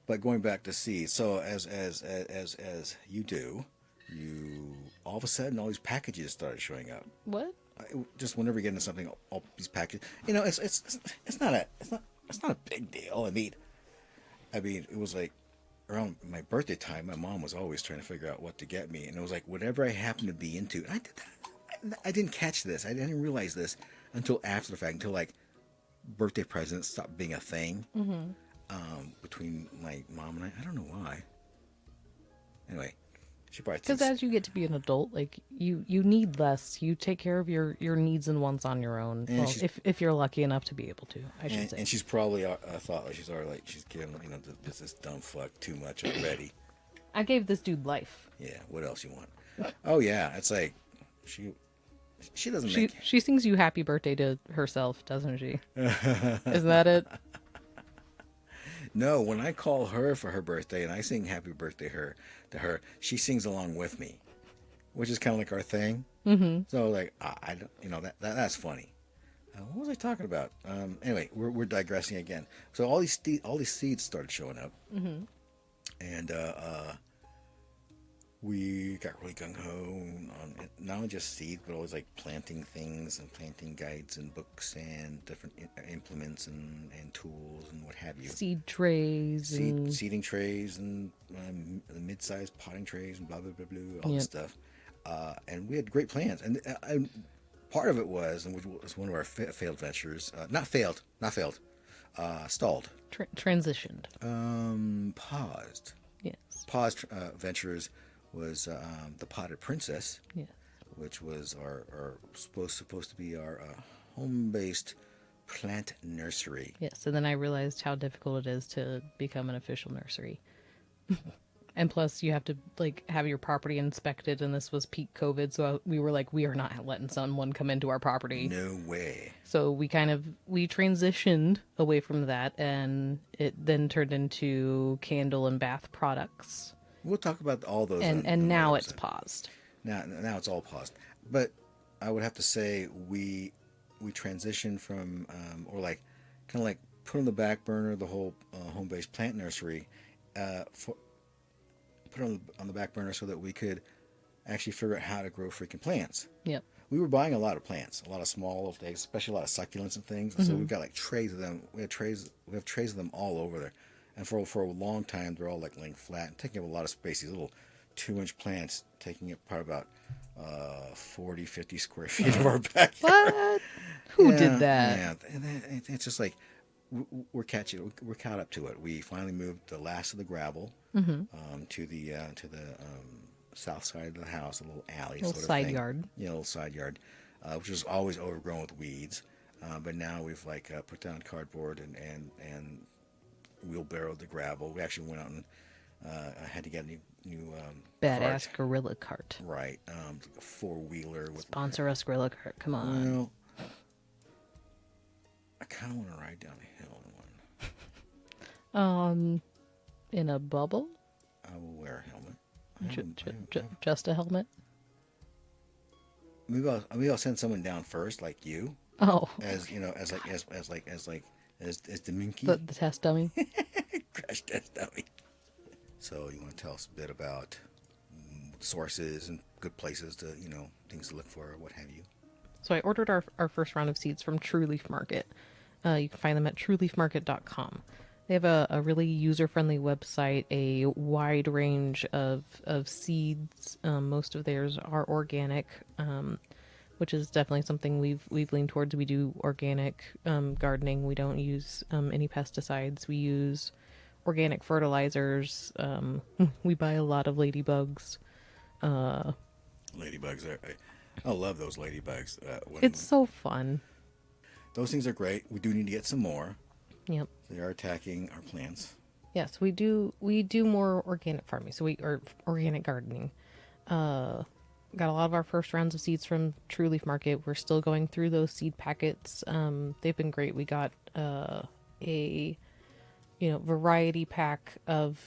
But going back to seeds, so as you do, you all of a sudden all these packages started showing up. What? Just whenever you get into something, all these packages. It's not a big deal. I mean, it was like around my birthday time, my mom was always trying to figure out what to get me, and it was like whatever I happened to be into. And I didn't catch this. I didn't realize this until after the fact, until like birthday presents stopped being a thing between my mom and I. I don't know why. Anyway, she probably Because as you get to be an adult, like you need less. You take care of your needs and wants on your own. And Well, if you're lucky enough to be able to, I should say. And she's probably thought like she's already like she's giving this dumb fuck too much already. I gave this dude life. Yeah, what else you want? Oh yeah, it's like she doesn't make. She sings you happy birthday to herself, doesn't she? Isn't that it? No, when I call her for her birthday and I sing happy birthday to her, she sings along with me, which is kind of like our thing. Mm-hmm. So like I don't, that's funny. What was I talking about? Anyway, we're digressing again. So all these seeds started showing up, and we got really gung ho on not only just seeds, but always like planting things and planting guides and books and different implements and tools and what have you. Seed trays, Seeding trays and mid-sized potting trays and blah blah blah blah, all this stuff. And we had great plans, and part of it was, and which was one of our failed ventures, stalled. Transitioned. Paused. Yes. Paused ventures was the Potted Princess, Yes. which was our supposed to be our home-based plant nursery. Yes, and then I realized how difficult it is to become an official nursery. And plus, you have to like have your property inspected, and this was peak COVID, so we were like, we are not letting someone come into our property. No way. So we transitioned away from that, and it then turned into candle and bath products. We'll talk about all those. And now it's paused. Now it's all paused. But I would have to say we transitioned from or like kind of like put on the back burner the whole home-based plant nursery, put it on the back burner so that we could actually figure out how to grow freaking plants. Yep. We were buying a lot of plants, a lot of small little things, especially a lot of succulents and things. And so we've got like trays of them. We have trays of them all over there. And for a long time, they're all like laying flat and taking up a lot of space. These little 2-inch plants taking up probably about 40, 50 square feet of our backyard. What? Who did that? Yeah, and it's just like we're caught up to it. We finally moved the last of the gravel to the south side of the house, a little alley, Little sort of side thing. yard. Yeah, a little side yard, which was always overgrown with weeds. But now we've like put down cardboard and wheelbarrowed the gravel. We actually went out and had to get a new Badass cart. gorilla cart. Right, like a 4-wheeler with. Sponsor us, gorilla cart. Come on. Well, I kind of want to ride down a hill in one. In a bubble? I will wear a helmet. Just a helmet? Maybe I'll send someone down first, like you, Oh, as the monkey. the test dummy. Crash test dummy. So you want to tell us a bit about sources and good places to, things to look for, or what have you. So I ordered our first round of seeds from True Leaf Market. You can find them at trueleafmarket.com. They have a really user-friendly website, a wide range of seeds. Most of theirs are organic, which is definitely something we've leaned towards. We do organic gardening. We don't use any pesticides. We use organic fertilizers. We buy a lot of ladybugs. Ladybugs are. I love those ladybugs. It's so fun. Those things are great. We do need to get some more. Yep. They are attacking our plants. Yes, we do. We do more organic farming, or organic gardening. Got a lot of our first rounds of seeds from True Leaf Market. We're still going through those seed packets. They've been great. We got a variety pack of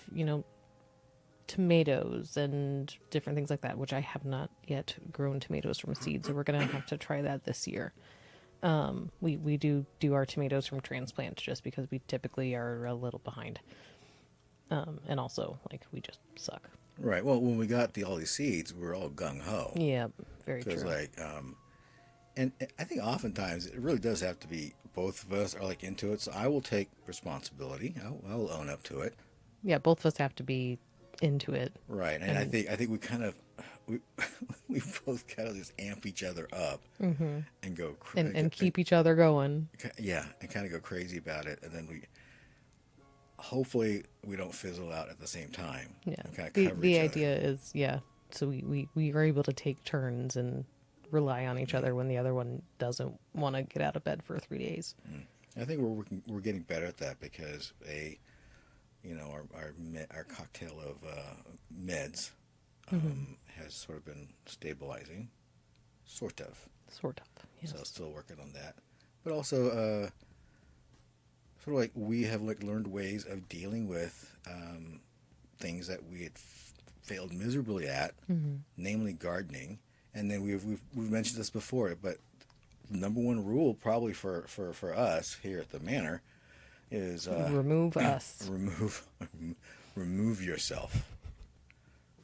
tomatoes and different things like that, which I have not yet grown tomatoes from seed, so we're gonna have to try that this year. We do our tomatoes from transplant just because we typically are a little behind, and also we just suck. Right. Well, when we got all these seeds, we were all gung ho. Yeah, very true. Because and I think oftentimes it really does have to be both of us are into it. So I will take responsibility. I'll own up to it. Yeah, both of us have to be into it. Right. And I think we kind of we both kind of just amp each other up and go crazy and keep each other going. Yeah, and kind of go crazy about it, and then hopefully we don't fizzle out at the same time. Yeah. Kind of cover the each idea is so we are able to take turns and rely on each other when the other one doesn't want to get out of bed for 3 days. I think we're getting better at that because our cocktail of meds has sort of been stabilizing, sort of. Yes. So still working on that, but also sort of we have learned ways of dealing with things that we had failed miserably at, namely gardening. And then we've mentioned this before, but the number one rule probably for us here at the manor is remove us. Remove yourself.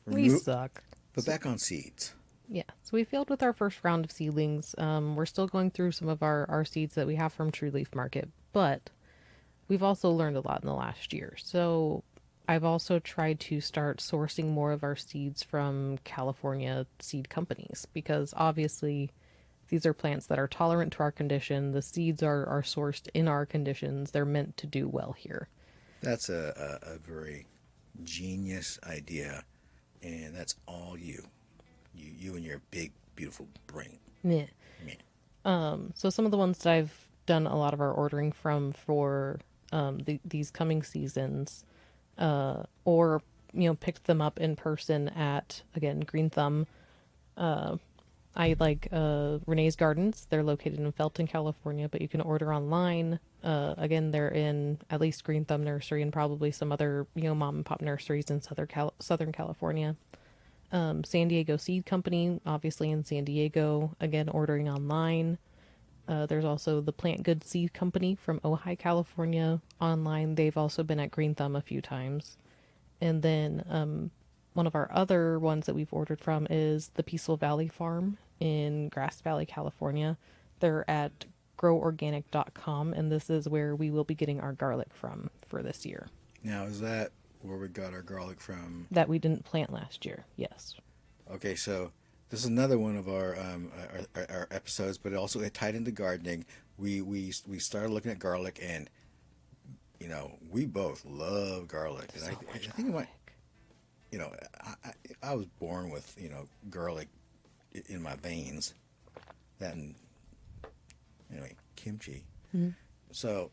We suck. But back on seeds. Yeah, so we failed with our first round of seedlings. We're still going through some of our seeds that we have from True Leaf Market, but we've also learned a lot in the last year. So I've also tried to start sourcing more of our seeds from California seed companies because obviously these are plants that are tolerant to our condition. The seeds are sourced in our conditions. They're meant to do well here. That's a very genius idea, and that's all you and your big, beautiful brain. Yeah. So some of the ones that I've done a lot of our ordering from for these coming seasons, or picked them up in person at, again, Green Thumb. I like Renee's Gardens. They're located in Felton, California, but you can order online. Again, they're in at least Green Thumb Nursery and probably some other mom and pop nurseries in Southern California. San Diego Seed Company, obviously in San Diego, again, ordering online. There's also the Plant Good Seed Company from Ojai, California, online. They've also been at Green Thumb a few times. And then one of our other ones that we've ordered from is the Peaceful Valley Farm in Grass Valley, California. They're at groworganic.com, and this is where we will be getting our garlic from for this year. Now, is that where we got our garlic from? That we didn't plant last year, yes. Okay, so this is another one of our episodes, but it also tied into gardening. We started looking at garlic, and we both love garlic. And I think it might, I was born with garlic in my veins. That and anyway, kimchi. Mm-hmm. So,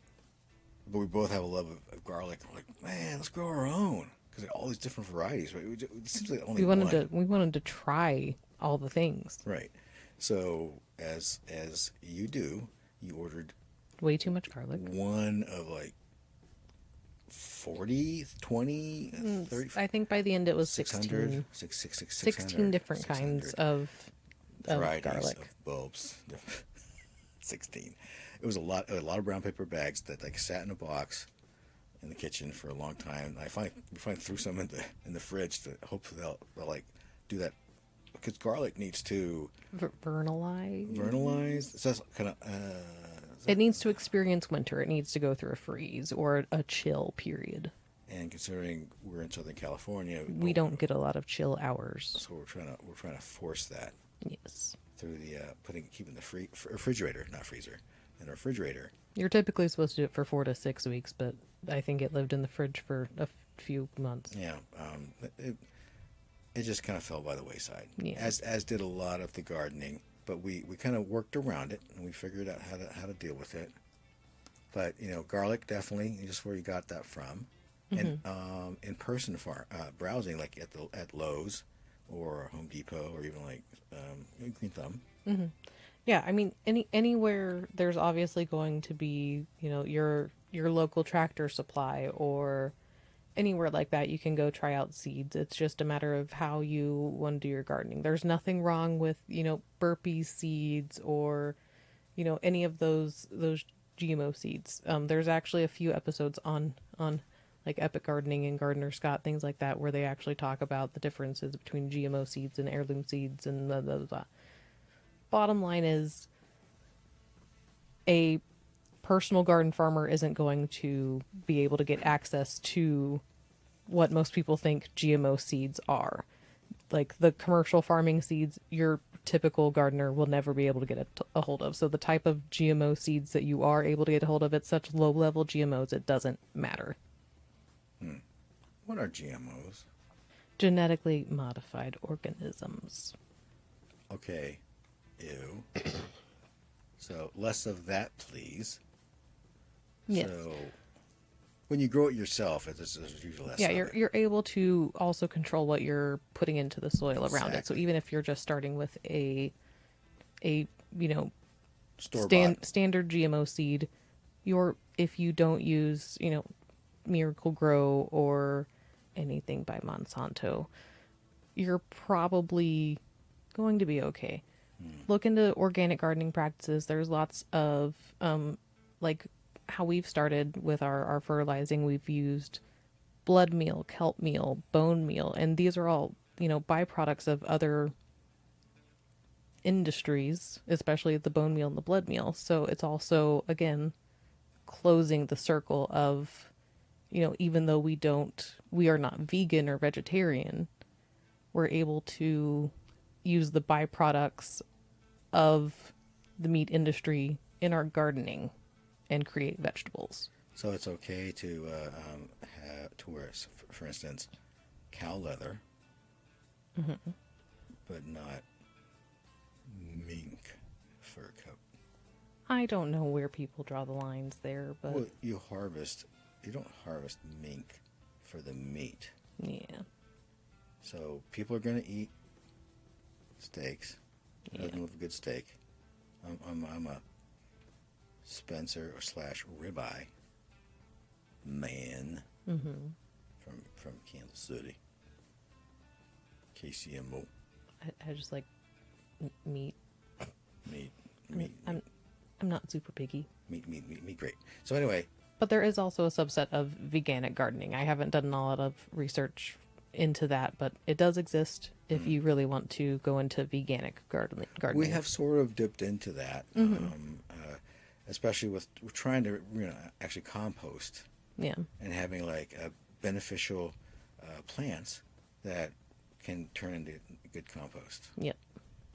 but we both have a love of garlic. We're like, man, let's grow our own because all these different varieties. Right? It seems like only we wanted to try all the things. Right. So as you do, you ordered way too much garlic. One of 40, 20, 30. I think by the end it was 600, 16 different kinds of varieties garlic. Of bulbs. 16. It was a lot of brown paper bags that sat in a box in the kitchen for a long time. We finally threw some in the fridge to hope they'll do that, because garlic needs to vernalize. So that's kind of it needs to experience winter. It needs to go through a freeze or a chill period. And considering we're in Southern California, we don't get a lot of chill hours. So we're trying to force that. Yes. Through the keeping the refrigerator, not freezer, in the refrigerator. You're typically supposed to do it for 4 to 6 weeks, but I think it lived in the fridge for a few months. Yeah. it just kind of fell by the wayside. Yeah. As did a lot of the gardening, but we kind of worked around it and we figured out how to deal with it. But garlic definitely just where you got that from, and in person browsing like at Lowe's or Home Depot or even like Green Thumb. Yeah, I mean, anywhere there's obviously going to be, your local Tractor Supply or anywhere like that, you can go try out seeds. It's just a matter of how you want to do your gardening. There's nothing wrong with, burpee seeds or, any of those GMO seeds. There's actually a few episodes on like Epic Gardening and Gardener Scott, things like that, where they actually talk about the differences between GMO seeds and heirloom seeds and blah, blah, blah. Bottom line is, a personal garden farmer isn't going to be able to get access to what most people think GMO seeds are. Like the commercial farming seeds, your typical gardener will never be able to get a hold of. So the type of GMO seeds that you are able to get a hold of, it's such low-level GMOs, it doesn't matter. What are GMOs? Genetically modified organisms. Okay. Ew. So less of that, please. Yes. So when you grow it yourself, there's usually less. Yeah, of it. you're able to also control what you're putting into the soil around it. So Exactly. even if you're just starting with a Store-bought. standard GMO seed, if you don't use Miracle Grow or anything by Monsanto, you're probably going to be okay. Look into organic gardening practices. There's lots of like how we've started with our fertilizing. We've used blood meal, kelp meal, bone meal, and these are all byproducts of other industries, especially the bone meal and the blood meal. So it's also, again, closing the circle of even though we are not vegan or vegetarian, we're able to use the byproducts of the meat industry in our gardening and create vegetables. So it's okay to wear, for instance, cow leather, but not mink fur coat. I don't know where people draw the lines there, but Well, you don't harvest mink for the meat. yeah. So people are going to eat steaks. Yeah. Nothing with a good steak. I'm a Spencer / ribeye man from Kansas City. KCMO. I just like meat. Meat. I'm not super picky. Meat. Great. So anyway, But there is also a subset of veganic gardening. I haven't done a lot of research into that, but it does exist if you really want to go into veganic gardening. we have sort of dipped into that, especially with trying to actually compost Yeah. and having like beneficial plants that can turn into good compost, Yep.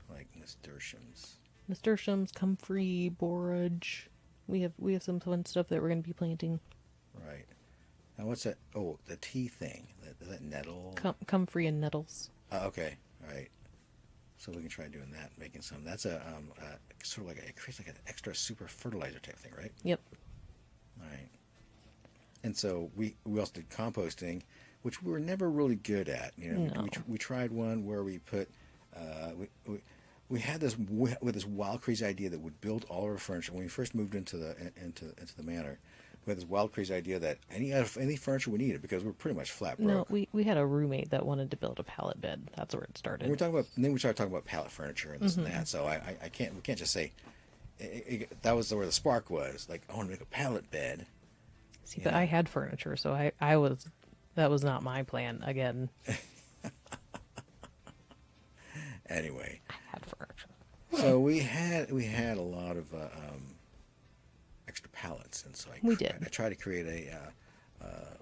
like nasturtiums. Nasturtiums, comfrey, borage. We have some fun stuff that we're going to be planting. Right. Now what's that? Oh, the tea thing. Is that nettle? Comfrey and nettles. Okay. All right. So we can try doing that, making some. That's a sort of like it creates like an extra super fertilizer type thing, right? Yep. All right. And so we also did composting, which we were never really good at. No. We tried one where we put we had this wild crazy idea that would build all of our furniture when we first moved into the manor. We had this wild crazy idea that any furniture we needed because we're pretty much flat broke. No, we had a roommate that wanted to build a pallet bed. That's where it started. And then we started talking about pallet furniture and this and that. So we can't just say that was where the spark was. Like, I want to make a pallet bed. See, but I had furniture, so that was not my plan. Again, Anyway, I had furniture. so we had a lot of extra pallets, and so I tried to create a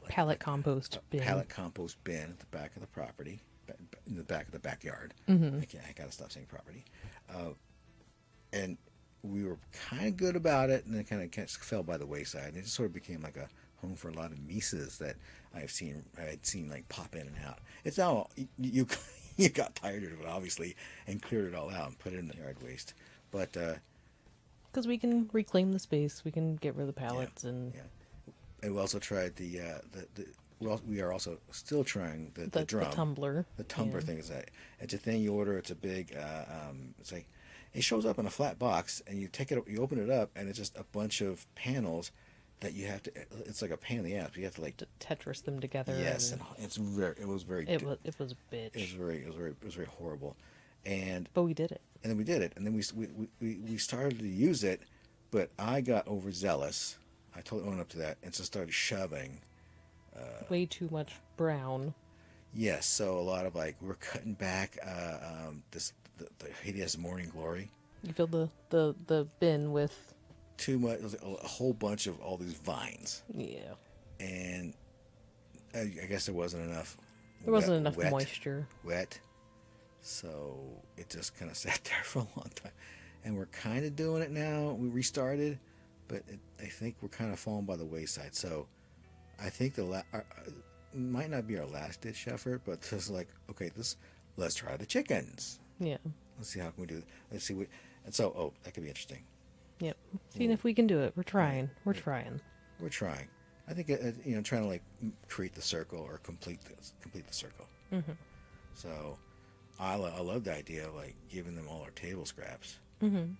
Pallet compost bin. pallet compost bin at the back of the property, in the back of the backyard. Mm-hmm. I gotta stop saying property. And we were kind of good about it, and then kind of fell by the wayside. And it just sort of became like a home for a lot of Mises that I had seen like pop in and out. It's now you you got tired of it, obviously, and cleared it all out and put it in the yard waste. But Because we can reclaim the space, we can get rid of the pallets, and and we also tried we are also still trying the drum, the tumbler. The tumbler thing is that it's a thing you order. It's a big. It's like it shows up in a flat box, and you take it, you open it up, and it's just a bunch of panels that you have to. It's like a pain in the ass. You have to like To Tetris them together. yes, and it was a bitch. It was very horrible, But we did it. and then we did it, and then we started to use it, but I got overzealous. I totally own up to that, and so started shoving. Way too much brown. Yes, so a lot of like we're cutting back the hideous morning glory. You filled the bin with Too much, it was a whole bunch of all these vines, and I guess there wasn't enough. There wasn't enough moisture. Wet, so it just kind of sat there for a long time. And we're kind of doing it now. We restarted, but I think we're kind of falling by the wayside. So I think might not be our last ditch effort, but just like, okay, let's try the chickens. Yeah. Let's see how can we do it. Let's see and so that could be interesting. Yep. Seeing if we can do it. We're trying. We're trying. We're trying. I think trying to like create the circle or complete the circle. Mm-hmm. So I love the idea of like giving them all our table scraps, Mm-hmm.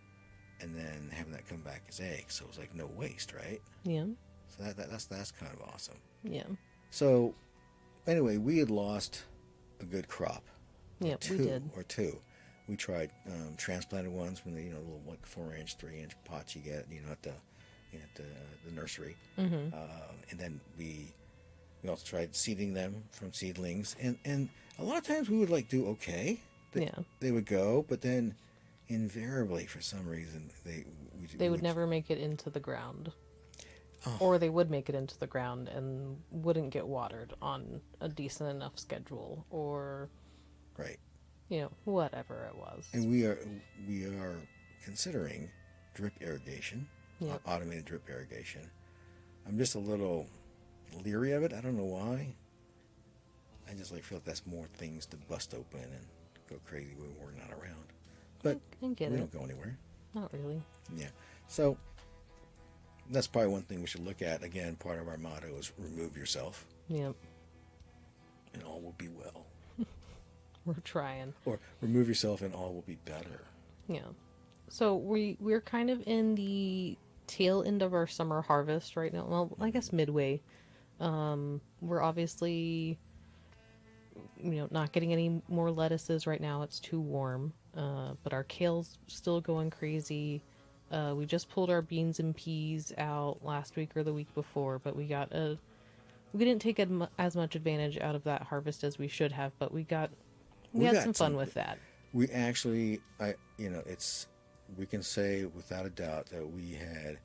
and then having that come back as eggs. So it's like no waste, right? Yeah. So that's kind of awesome. Yeah. So anyway, we had lost a good crop. Yeah, we did. Or two. We tried transplanted ones from the little like 4-inch, 3-inch pots you get at the nursery, Mm-hmm. and then we also tried seeding them from seedlings, and a lot of times we would like do okay. They would go, but then invariably for some reason they would never make it into the ground. Oh. Or they would make it into the ground and wouldn't get watered on a decent enough schedule, or right. Whatever it was. And we are considering drip irrigation, Yep. automated drip irrigation. I'm just a little leery of it. I don't know why. I just feel like that's more things to bust open and go crazy when we're not around. But I get we it. don't go anywhere. Not really. Yeah. So that's probably one thing we should look at. Again, part of our motto is remove yourself, Yep. and all will be well. We're trying. Or remove yourself, and all will be better. Yeah. So we're kind of in the tail end of our summer harvest right now. Well, I guess midway. We're obviously, not getting any more lettuces right now. It's too warm. But our kale's still going crazy. We just pulled our beans and peas out last week or the week before, but we didn't take as much advantage out of that harvest as we should have, but we had some fun with that. We actually, we can say without a doubt that we had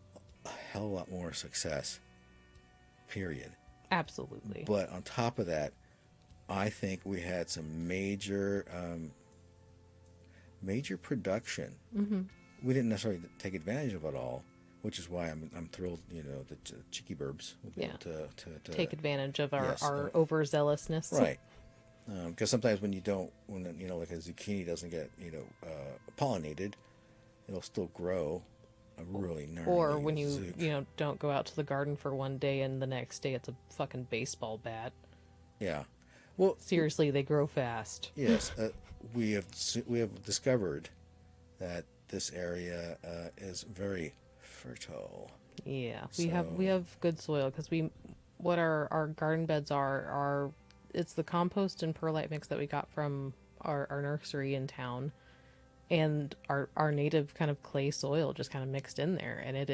a hell of a lot more success, period. Absolutely. But on top of that, I think we had some major production. Mm-hmm. We didn't necessarily take advantage of it all, which is why I'm thrilled, the chicky burbs will be able to take advantage of our, yes, our overzealousness. Right. Because sometimes when like a zucchini doesn't get pollinated, it'll still grow a really gnarly. Or when you zook. don't go out to the garden for one day and the next day it's a fucking baseball bat. Yeah. Well, Seriously, they grow fast. yes, we have discovered that this area is very fertile. Yeah, we have good soil because what our garden beds are it's the compost and perlite mix that we got from our nursery in town, and our native kind of clay soil just kind of mixed in there, and it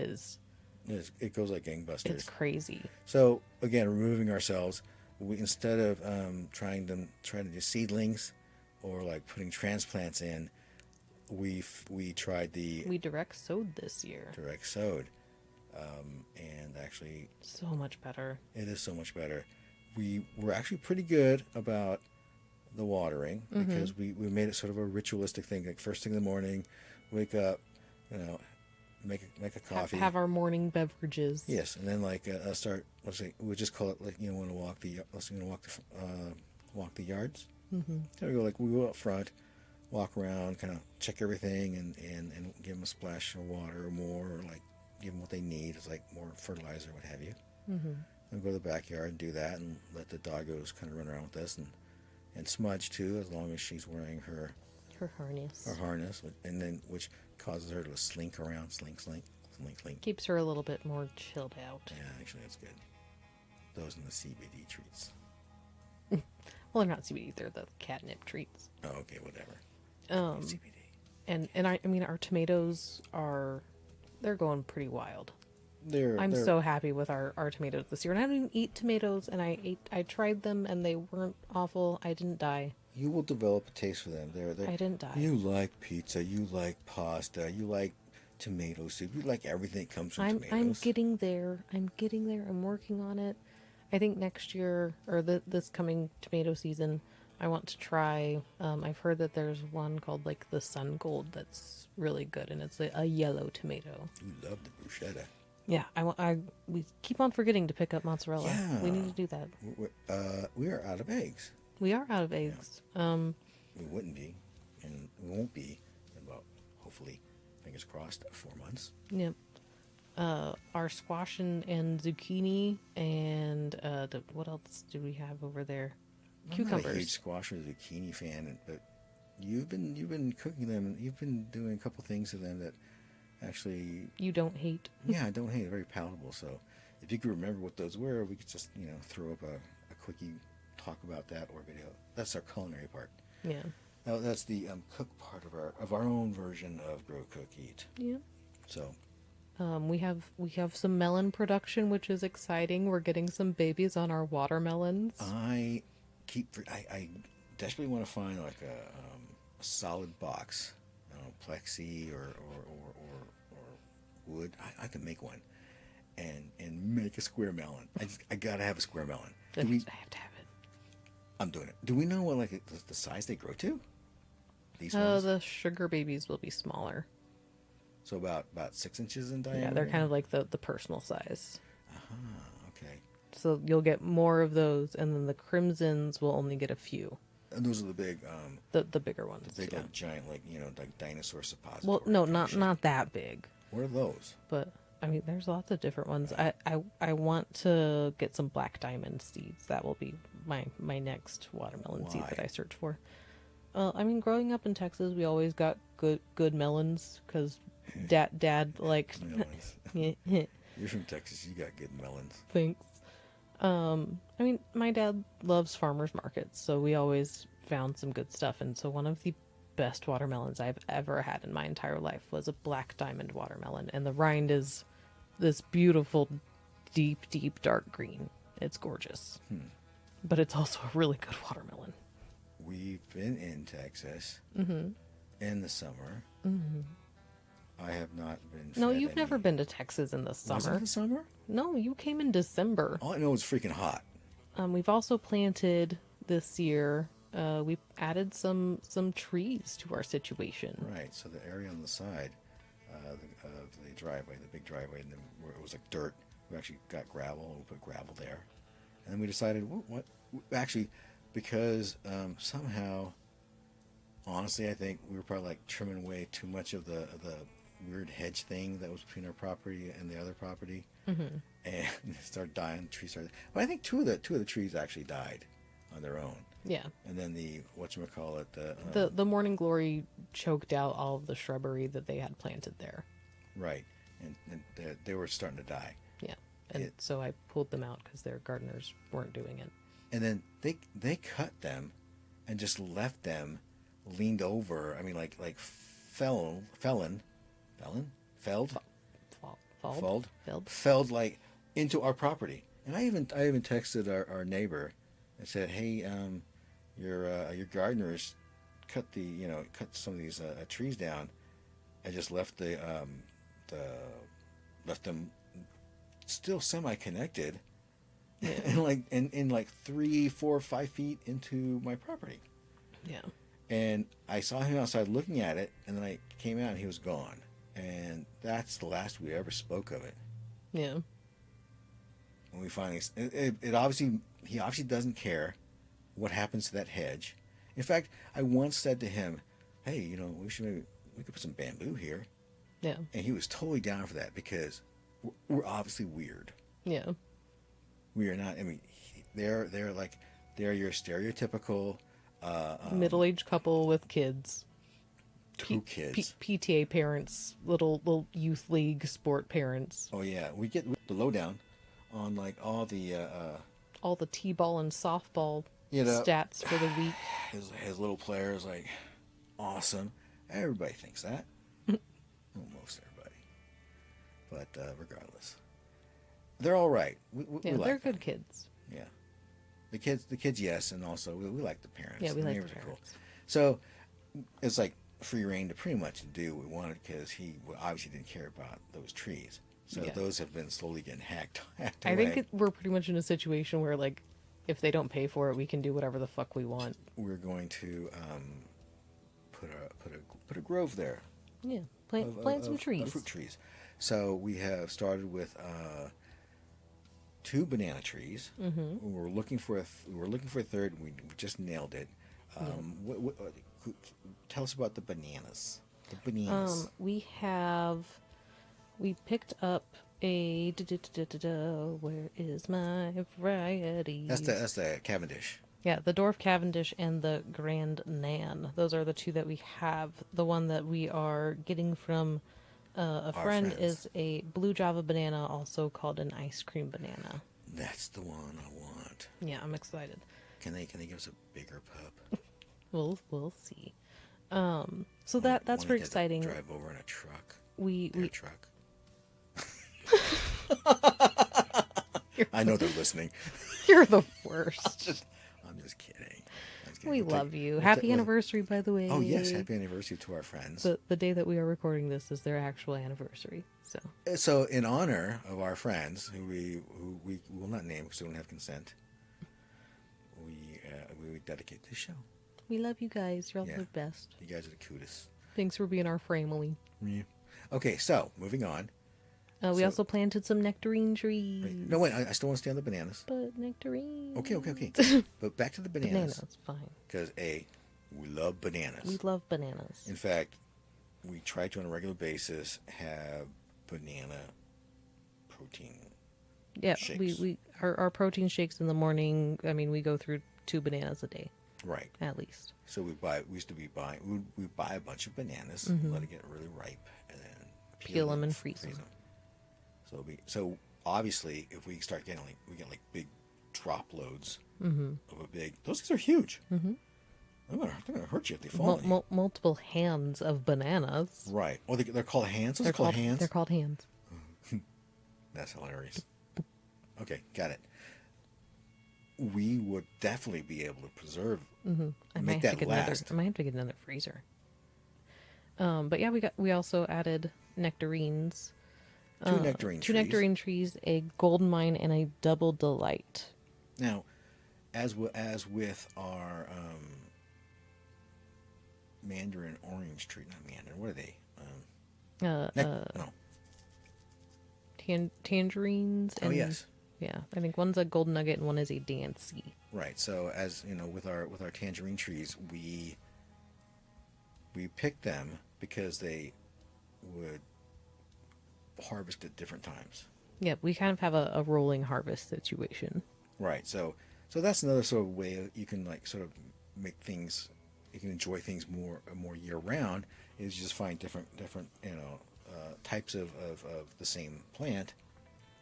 goes like gangbusters. It's crazy. So again, removing ourselves, we instead of trying to do seedlings or like putting transplants in, we tried we direct sowed this year. Direct sowed, and actually So much better. it is so much better. We were actually pretty good about the watering because we made it sort of a ritualistic thing. Like first thing in the morning, wake up, make a coffee, Have our morning beverages. yes, and then start. Let's say we just call it like want to walk the walk the yards. So we go up front, walk around, kind of check everything, and give them a splash of water or more, or like give them what they need. It's like more fertilizer, what have you. And go to the backyard and do that, and let the doggos kind of run around with us, and smudge too, as long as she's wearing her harness, and then which causes her to slink around, slink. Keeps her a little bit more chilled out. Yeah, actually, that's good. Those and the CBD treats. Well, they're not CBD; they're the catnip treats. Oh, okay, whatever. CBD. And I mean, our tomatoes they're going pretty wild. I'm They're so happy with our tomatoes this year. And I don't even eat tomatoes, and I tried them, and they weren't awful. I didn't die. You will develop a taste for them. I didn't die. You like pizza. You like pasta. You like tomato soup. You like everything that comes from tomatoes. I'm getting there. I'm working on it. I think next year, or this coming tomato season, I want to try. I've heard that there's one called like the Sun Gold that's really good, and it's a yellow tomato. You love the bruschetta. Yeah, we keep on forgetting to pick up mozzarella. Yeah. We need to do that. We are out of eggs. We are out of eggs. We wouldn't be, and we won't be in about, hopefully, fingers crossed, 4 months. Yep. Our squash and zucchini and what else do we have over there? Cucumbers. I'm not a huge squash or zucchini fan, but you've been cooking them, and you've been doing a couple things to them that actually you don't hate. Yeah, I don't hate it. Very palatable. So if you could remember what those were, we could just throw up a quickie talk about that or video. That's our culinary part. Yeah. Now that's the cook part of our own version of Grow Cook Eat. Yeah. So we have some melon production, which is exciting. We're getting some babies on our watermelons. I desperately want to find like a solid box, plexi or wood. I can make one and make a square melon. I gotta have a square melon. I have to have it. I'm doing it. Do we know what the size they grow to? These ones? The sugar babies will be smaller. So about 6 inches in diameter? Yeah, they're kind of like the personal size. Okay. So you'll get more of those, and then the crimsons will only get a few. And those are the big the bigger ones. the big yeah. like giant like dinosaur suppository. Well, no, not that big. What are those? But I mean, there's lots of different ones. I want to get some black diamond seeds. That will be my next watermelon seed that I search for. I mean, growing up in Texas, we always got good melons because dad like Melons. You're from Texas. You got good melons. Thanks. I mean, my dad loves farmers markets, so we always found some good stuff. And so one of the best watermelons I've ever had in my entire life was a black diamond watermelon, and the rind is this beautiful, deep dark green. It's gorgeous, but it's also a really good watermelon. We've been in Texas in the summer. I have not been. No, you've never been to Texas in the summer. Was it in the summer? No, you came in December. All I know is freaking hot. We've also planted this year. We added some trees to our situation. Right. So the area on the side of the driveway, the big driveway, and then where it was like dirt, we actually got gravel, and we put gravel there. And then we decided, what? Actually, because somehow, honestly, I think we were probably like trimming away too much of the weird hedge thing that was between our property and the other property, and it started dying. The trees started, but I think two of the trees actually died on their own. Yeah. And then the the morning glory choked out all of the shrubbery that they had planted there. Right, and they were starting to die. Yeah, and so I pulled them out because their gardeners weren't doing it. And then they cut them, and just left them leaned over. I mean, like felled like into our property. And I even texted our neighbor and said, hey, your gardeners cut some of these trees down, and just left left them still semi-connected, in like 3, 4, 5 feet into my property. Yeah. And I saw him outside looking at it, and then I came out and he was gone. And that's the last we ever spoke of it. Yeah. When we finally, he obviously doesn't care what happens to that hedge. In fact, I once said to him, "Hey, we could put some bamboo here," Yeah. and he was totally down for that because we're obviously weird. Yeah. We are not. I mean, they're your stereotypical Middle-aged couple with kids. two kids. PTA parents, little youth league sport parents. Oh yeah, we get the lowdown on like all the t-ball and softball you know stats for the week. his little players like awesome. Everybody thinks that. Almost everybody. But regardless, they're all right. We Yeah, like they're them. good kids. Yeah, the kids, yes, and also we like the parents. Yeah, we The like neighbors the are cool. parents. So it's like free reign to pretty much do what we wanted because he obviously didn't care about those trees. So Yeah. those have been slowly getting hacked I away. think we're pretty much in a situation where, like, if they don't pay for it, we can do whatever the fuck we want. We're going to put a grove there. Yeah, plant some trees. Fruit trees. So we have started with 2 banana trees. Mm-hmm. We're looking for a third. We just nailed it. Tell us about the bananas. The bananas. We picked up a where is my variety? That's the Cavendish. Yeah, the Dwarf Cavendish and the Grand Nan. Those are the 2 that we have. The one that we are getting from a friend is a blue Java banana, also called an ice cream banana. That's the one I want. Yeah, I'm excited. Can they give us a bigger pup? We'll see. So that's pretty exciting. Drive over in a truck. We Truck. I know they're listening. You're the worst. I'm just kidding. We love you. Happy anniversary, by the way. Oh yes, happy anniversary to our friends. The day that we are recording this is their actual anniversary. So in honor of our friends, who we will not name because we don't have consent, we dedicate this show. We love you guys. You're all Yeah. the best. You guys are the cutest. Thanks for being our family. Yeah. Okay, so moving on. We also planted some nectarine trees. Right. No, wait, I still want to stay on the bananas. But nectarine. Okay. But back to the bananas. Bananas, fine. Because we love bananas. We love bananas. In fact, we try to on a regular basis have banana protein. Yeah, shakes. our protein shakes in the morning. I mean, we go through 2 bananas a day. Right. At least. So we buy a bunch of bananas, let it get really ripe, and then Peel them and freeze them. So obviously, if we start getting we get big drop loads of those things are huge. Mm-hmm. They're gonna hurt you if they fall on you. Multiple hands of bananas. Right. Oh, they're called hands. They're called hands. They're called hands. That's hilarious. Okay, got it. We would definitely be able to preserve. I make that last. I might have to get another freezer. But yeah, we also added nectarines. 2 nectarine trees. 2 nectarine trees, a golden mine, and a double delight. Now, as with our mandarin orange tree, not mandarin. What are they? No. Tangerines. And, Oh yes. Yeah, I think one's a golden nugget and one is a Dancy. Right. So as you know, with our tangerine trees, we picked them because they would harvest at different times. Yeah, we kind of have a rolling harvest situation. Right. So that's another sort of way you can sort of make things. You can enjoy things more year round. Is just find different types of the same plant,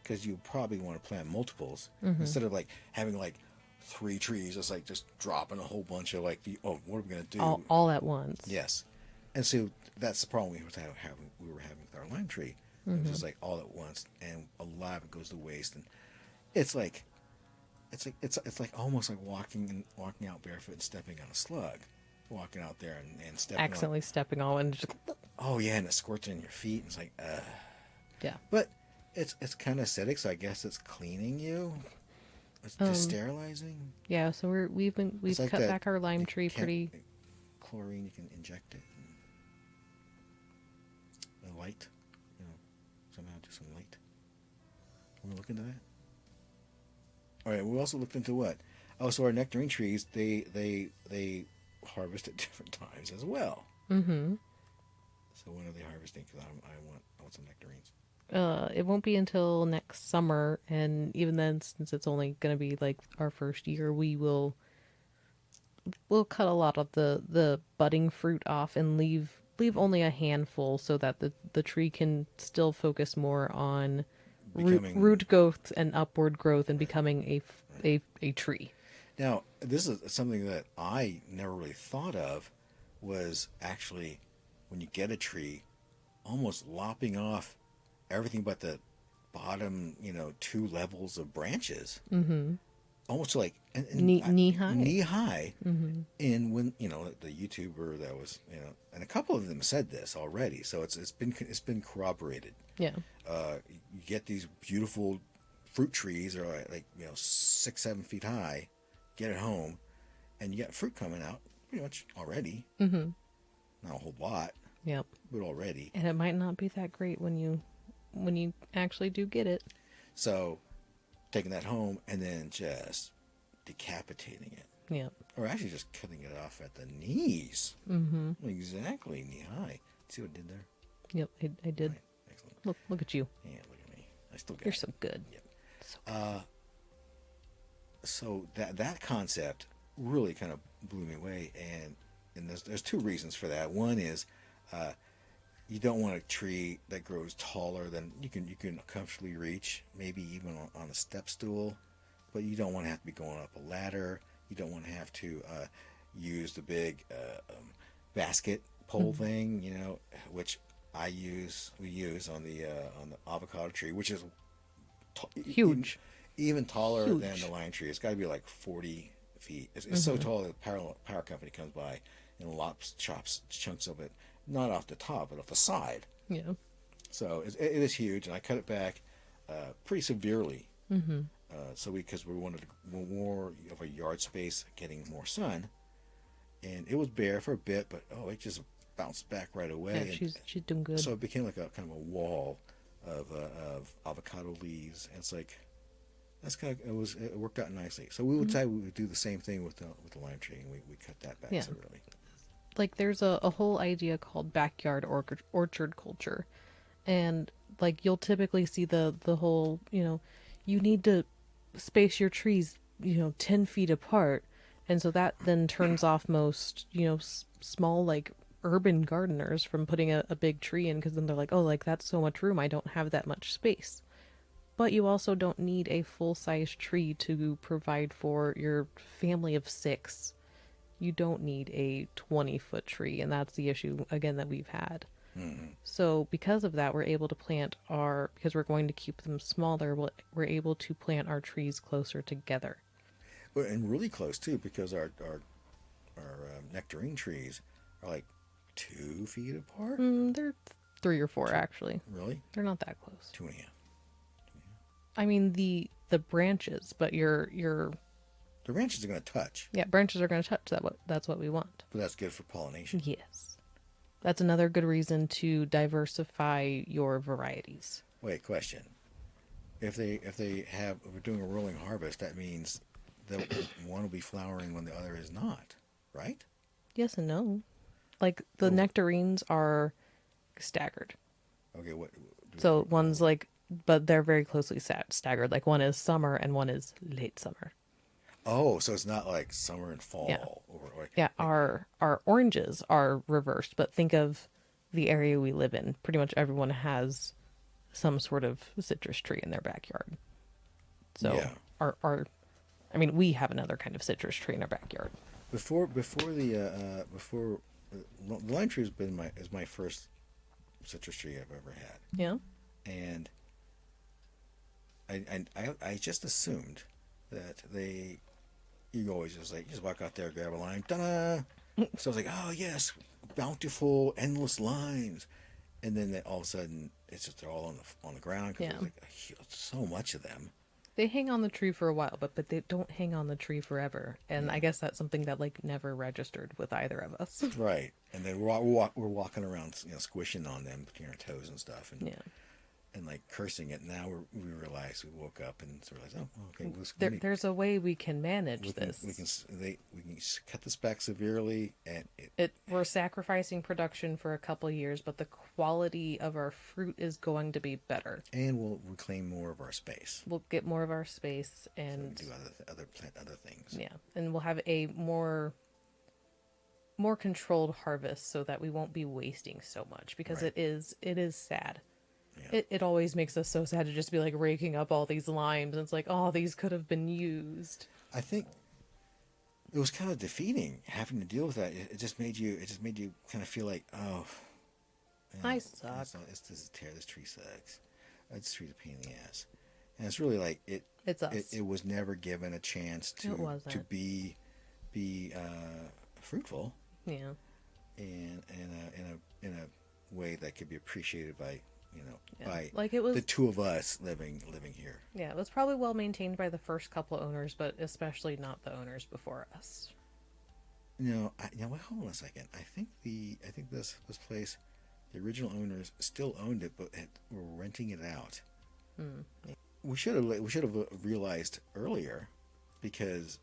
because you probably want to plant multiples instead of having 3 trees. It's just dropping a whole bunch of what are we gonna do all at once. Yes, and so that's the problem we were having with our lime tree. It was just all at once, and a lot of it goes to waste. And it's almost like walking out barefoot and stepping on a slug, walking out there and stepping accidentally stepping on and just oh yeah, and it squirts in your feet, and it's like yeah. But it's kind of acidic, so I guess it's cleaning you. It's just sterilizing. Yeah, so we've cut back our lime tree pretty. Chlorine, you can inject it. And light, somehow do some light. Want to look into that? All right. We also looked into what? Oh, so our nectarine trees, they harvest at different times as well. Mm-hmm. So when are they harvesting? Because I want some nectarines. It won't be until next summer, and even then, since it's only going to be like our first year, we'll cut a lot of the budding fruit off and leave only a handful so that the tree can still focus more on root growth and upward growth and becoming a tree. Now, this is something that I never really thought of, was actually when you get a tree, almost lopping off everything but the bottom, 2 levels of branches. Mm-hmm. Almost like knee high. Knee high. Mm-hmm. And when the YouTuber that was, and a couple of them said this already, so it's been corroborated. Yeah. You get these beautiful fruit trees, or like 6-7 feet high. Get it home, and you got fruit coming out pretty much already. Mm-hmm. Not a whole lot. Yep. But already. And it might not be that great when you actually do get it. So, taking that home and then just decapitating it. Yep. Or actually just cutting it off at the knees. Mm-hmm. Exactly, knee high. See what I did there? Yep, I did. Right. Excellent. Look at you. Yeah, look at me. I still got You're it. so good. Yep. So So that concept really kind of blew me away, and there's 2 reasons for that. One is you don't want a tree that grows taller than you can comfortably reach, maybe even on a step stool, but you don't want to have to be going up a ladder. You don't want to have to use the big basket pole thing, which we use on the avocado tree, which is huge. Even taller than the lime tree. It's got to be like 40 feet. It's so tall that the power company comes by and chops chunks of it, not off the top, but off the side. Yeah. So it is huge, and I cut it back pretty severely. Mm-hmm. Because we wanted more of a yard space, getting more sun, and it was bare for a bit, but it just bounced back right away. Yeah, she's doing good. So it became like a kind of a wall of avocado leaves, and it's like. That's it worked out nicely. So we decided we would do the same thing with the lime tree, and we cut that back severely. Like there's a whole idea called backyard orchard culture, and like you'll typically see the whole you need to space your trees 10 feet apart, and so that then turns off most small like urban gardeners from putting a big tree in, because then they're like, oh, like that's so much room, I don't have that much space. But you also don't need a full-size tree to provide for your family of 6. You don't need a 20-foot tree, and that's the issue, again, that we've had. Mm-hmm. So because of that, we're able to because we're going to keep them smaller, we're able to plant our trees closer together. Well, and really close, too, because our nectarine trees are like 2 feet apart. They're 3 or 4, actually. Really? They're not that close. 2.5. I mean, the branches, but your The branches are going to touch. Yeah, branches are going to touch. That's what we want. But that's good for pollination. Yes. That's another good reason to diversify your varieties. Wait, question. If we're doing a rolling harvest, that means that one will be flowering when the other is not, right? Yes and no. Like the nectarines are staggered. Okay, So one's like, but they're very closely staggered. Like one is summer and one is late summer. Oh, so it's not like summer and fall. Yeah. Our oranges are reversed, but think of the area we live in. Pretty much everyone has some sort of citrus tree in their backyard. So yeah. we have another kind of citrus tree in our backyard. Before the lime tree is my first citrus tree I've ever had. Yeah. And I just assumed that you always just walk out there, grab a lime, ta-da! So I was like, oh yes, bountiful, endless limes, and then all of a sudden they're all on the ground because there's like so much of them. They hang on the tree for a while, but they don't hang on the tree forever, and I guess that's something that like never registered with either of us. Right, and then we're walking around, squishing on them between our toes and stuff, and and like cursing it. Now we realize, we woke up and realized, oh, okay, There's a way we can manage this. We can cut this back severely, and we're sacrificing production for a couple years, but the quality of our fruit is going to be better. And we'll reclaim more of our space. We'll get more of our space and so we do other things. Yeah, and we'll have a more controlled harvest so that we won't be wasting so much, because Right. it is sad. Yeah. It always makes us so sad to just be like raking up all these limes, and it's like, oh, these could have been used. I think it was kind of defeating having to deal with that. It just made you kind of feel like, oh, I suck. This tree sucks. This tree's a pain in the ass. And it's really like It's us. It was never given a chance to be fruitful. Yeah. In a way that could be appreciated by by like it was the two of us living here. Yeah, it was probably well maintained by the first couple owners, but especially not the owners before us. Wait, hold on a second. I think this place, the original owners still owned it, but were renting it out. Yeah. We should have realized earlier, because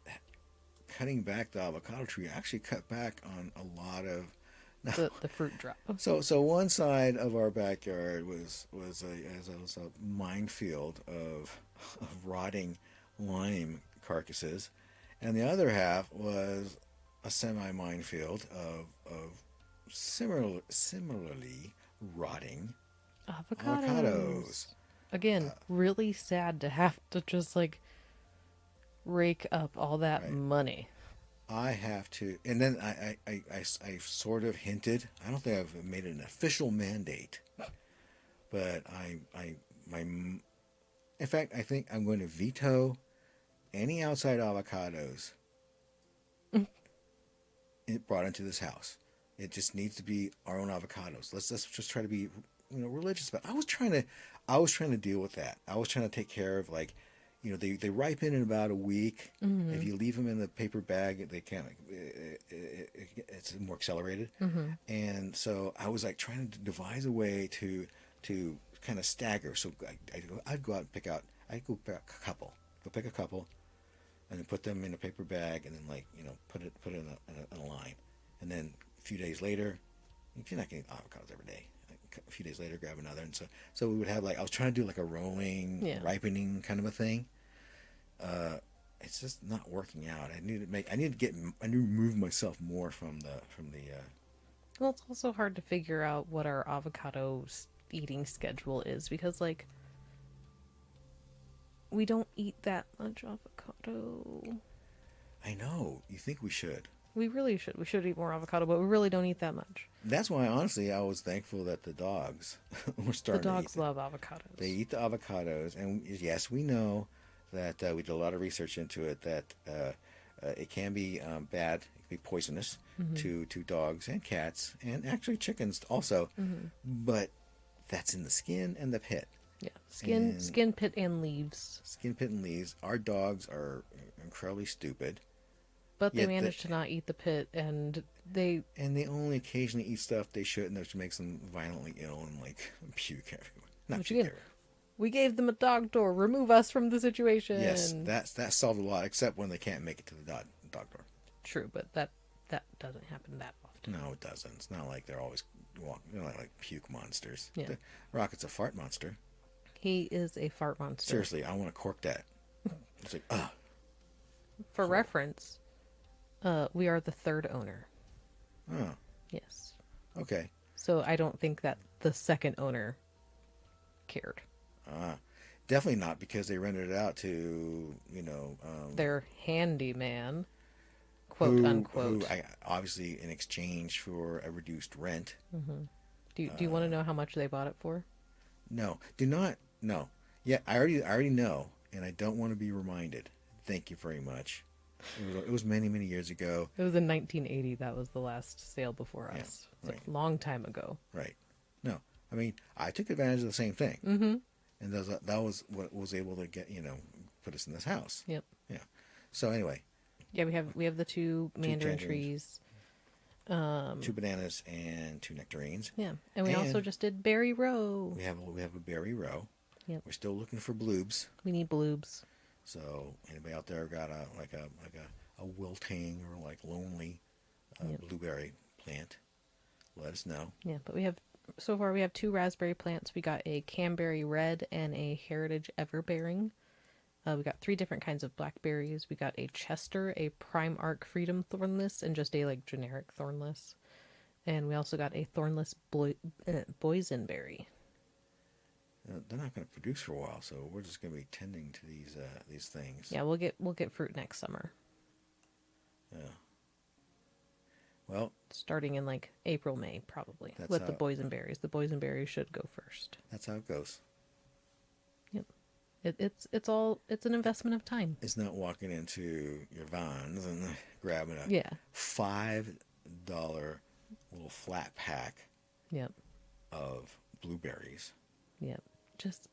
cutting back the avocado tree actually cut back on a lot of the fruit drop. So one side of our backyard was a minefield of rotting lime carcasses, and the other half was a semi minefield of similarly rotting avocados. Again, really sad to have to just like rake up all that Right. money. I have to, and then I sort of hinted. I don't think I've made it an official mandate, but in fact, I think I'm going to veto any outside avocados brought into this house. It just needs to be our own avocados. Let's just try to be, religious. But I was trying to deal with that. I was trying to take care of, like, they ripen in about a week. Mm-hmm. If you leave them in the paper bag, they can't. It's more accelerated. Mm-hmm. And so I was like trying to devise a way to kind of stagger. So I'd go out and pick out. I'd go pick a couple. And then put them in a paper bag, and then put it in a line. And then a few days later, you're not getting avocados every day. A few days later, grab another, and so we would have, like, I was trying to do like a rolling ripening kind of a thing. It's just not working out. I need to remove myself more from the. Well, it's also hard to figure out what our avocado eating schedule is, because like we don't eat that much avocado. I know. You think we should? We really should. We should eat more avocado, but we really don't eat that much. That's why, honestly, I was thankful that the dogs were starting. The dogs love avocados. They eat the avocados, and yes, we know that we did a lot of research into it. That it can be bad. It can be poisonous to dogs and cats, and actually chickens also. Mm-hmm. But that's in the skin and the pit. Yeah, skin, pit, and leaves. Skin, pit, and leaves. Our dogs are incredibly stupid. But they manage to not eat the pit, and they only occasionally eat stuff they shouldn't, which makes them violently ill and like puke everywhere. Not which puke again, everywhere. We gave them a dog door. Remove us from the situation. Yes, that solved a lot, except when they can't make it to the dog door. True, but that doesn't happen that often. No, it doesn't. It's not like they're always walking, like puke monsters. Yeah. Rocket's a fart monster. He is a fart monster. Seriously, I want to cork that. It's like, For reference, we are the third owner. Oh. Yes. Okay. So I don't think that the second owner cared. Definitely not, because they rented it out to, their handyman, quote unquote. Who obviously in exchange for a reduced rent. Mm-hmm. Do you want to know how much they bought it for? No, do not. No. Yeah, I already know, and I don't want to be reminded. Thank you very much. It was many, many years ago. It was in 1980. That was the last sale before us. Yeah, right. It's a long time ago. Right. No, I mean, I took advantage of the same thing. Mm-hmm. And that was what was able to get, put us in this house. Yep. Yeah. So anyway. Yeah, we have the two mandarin trees. 2 bananas and 2 nectarines. Yeah, and we also just did berry row. We have a berry row. Yep. We're still looking for bloobs. We need bloobs. So anybody out there got a wilting or like lonely blueberry plant, let us know. Yeah, but we have 2 raspberry plants. We got a Canberry Red and a Heritage Everbearing. We got 3 different kinds of blackberries. We got a Chester, a Prime Arc Freedom Thornless, and just a like generic thornless. And we also got a thornless boysenberry. They're not going to produce for a while, so we're just going to be tending to these things. Yeah, we'll get fruit next summer. Yeah. Well, starting in like April, May, probably with the boysenberries. The boysenberries should go first. That's how it goes. Yep. It's an investment of time. It's not walking into your Vons and grabbing a $5 little flat pack. Yep. Of blueberries. Yep. Just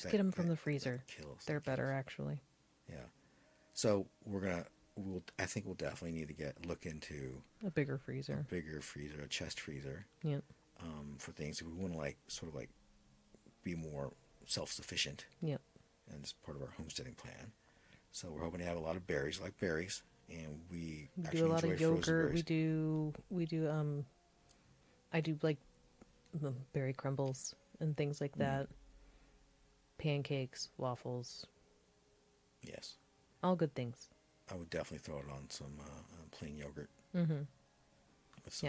get them from the freezer. They're better, actually. Yeah. So I think we'll definitely need to look into a bigger freezer, a chest freezer. Yep. For things if we want to be more self-sufficient. Yep. And it's part of our homesteading plan. So we're hoping to have a lot of berries, and we actually do a lot of yogurt. We do I do like berry crumbles and things like that. Pancakes, waffles. Yes. All good things. I would definitely throw it on some plain yogurt. Mm-hmm.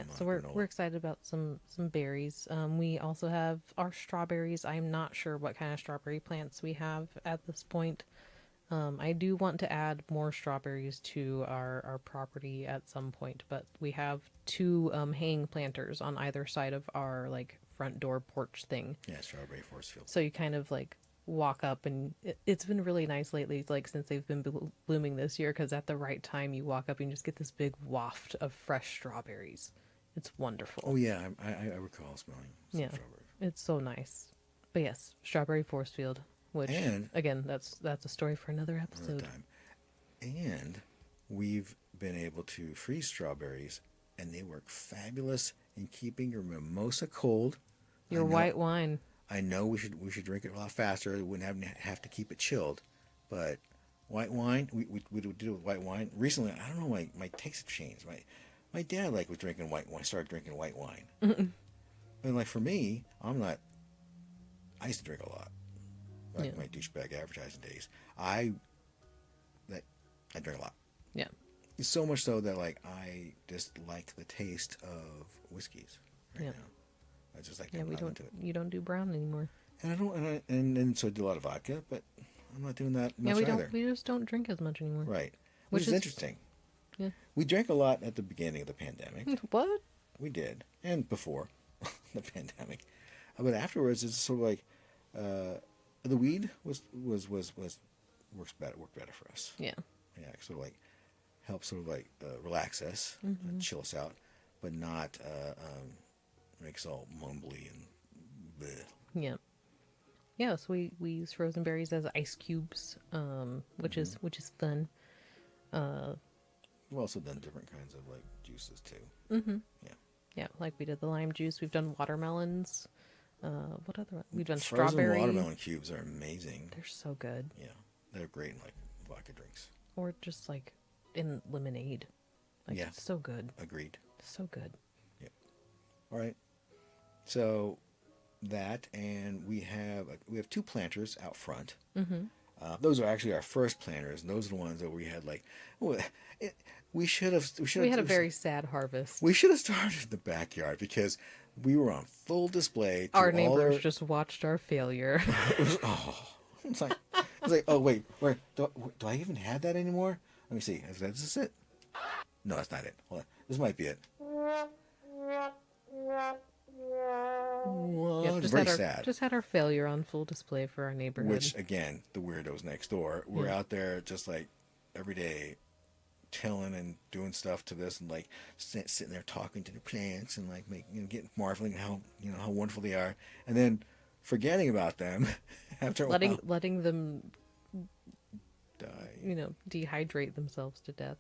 So we're excited about some berries. We also have our strawberries. I'm not sure what kind of strawberry plants we have at this point. I do want to add more strawberries to our property at some point, but we have 2 hanging planters on either side of our like front door porch thing. Yeah, strawberry force field. So you kind of like walk up, and it's been really nice lately, like since they've been blooming this year, because at the right time you walk up and you just get this big waft of fresh strawberries. It's wonderful. Oh yeah, I recall smelling some strawberries. It's so nice. But yes, strawberry force field, which again that's a story for another episode. Time. And we've been able to freeze strawberries, and they work fabulous in keeping your mimosa cold. Your white wine. I know we should drink it a lot faster. We wouldn't have to keep it chilled, but white wine, we do it with white wine. Recently, I don't know, my tastes have changed. My dad was drinking white wine. Started drinking white wine, and for me, I'm not. I used to drink a lot, my douchebag advertising days. I drink a lot. Yeah. So much so that I just like the taste of whiskeys right now. I just like you don't do brown anymore. And I don't, and so I do a lot of vodka, but I'm not doing that much either. We just don't drink as much anymore. Right. Which is interesting. Yeah. We drank a lot at the beginning of the pandemic. What? We did. And before the pandemic. But afterwards, it's sort of the weed worked better for us. Yeah. Yeah, sort of helps relax us, chill us out, but not make us all mumbly and bleh. Yeah. Yeah, so we use frozen berries as ice cubes, which is fun. We've also done different kinds of juices too. Mm-hmm. Yeah. Yeah, like we did the lime juice. We've done watermelons. What other one? We've done Frozen strawberry. watermelon cubes are amazing. They're so good. Yeah, they're great in vodka drinks. Or just in lemonade. It's so good. Agreed. So good. Yep. All right. So that, and we have 2 planters out front. Mm-hmm. Those are actually our first planters, and those are the ones that we had we had a very sad harvest. We should have started in the backyard because we were on full display. Our neighbors just watched our failure. It's like, oh wait, do I even have that anymore? Let me see. Is this it? No, that's not it. Hold on. This might be it. Well, it's very sad. Just had our failure on full display for our neighborhood. Which, again, the weirdos next door, we're out there just every day tilling and doing stuff to this and sitting there talking to the plants and getting marveling how wonderful they are, and then forgetting about them after a while. Letting them die. Dehydrate themselves to death.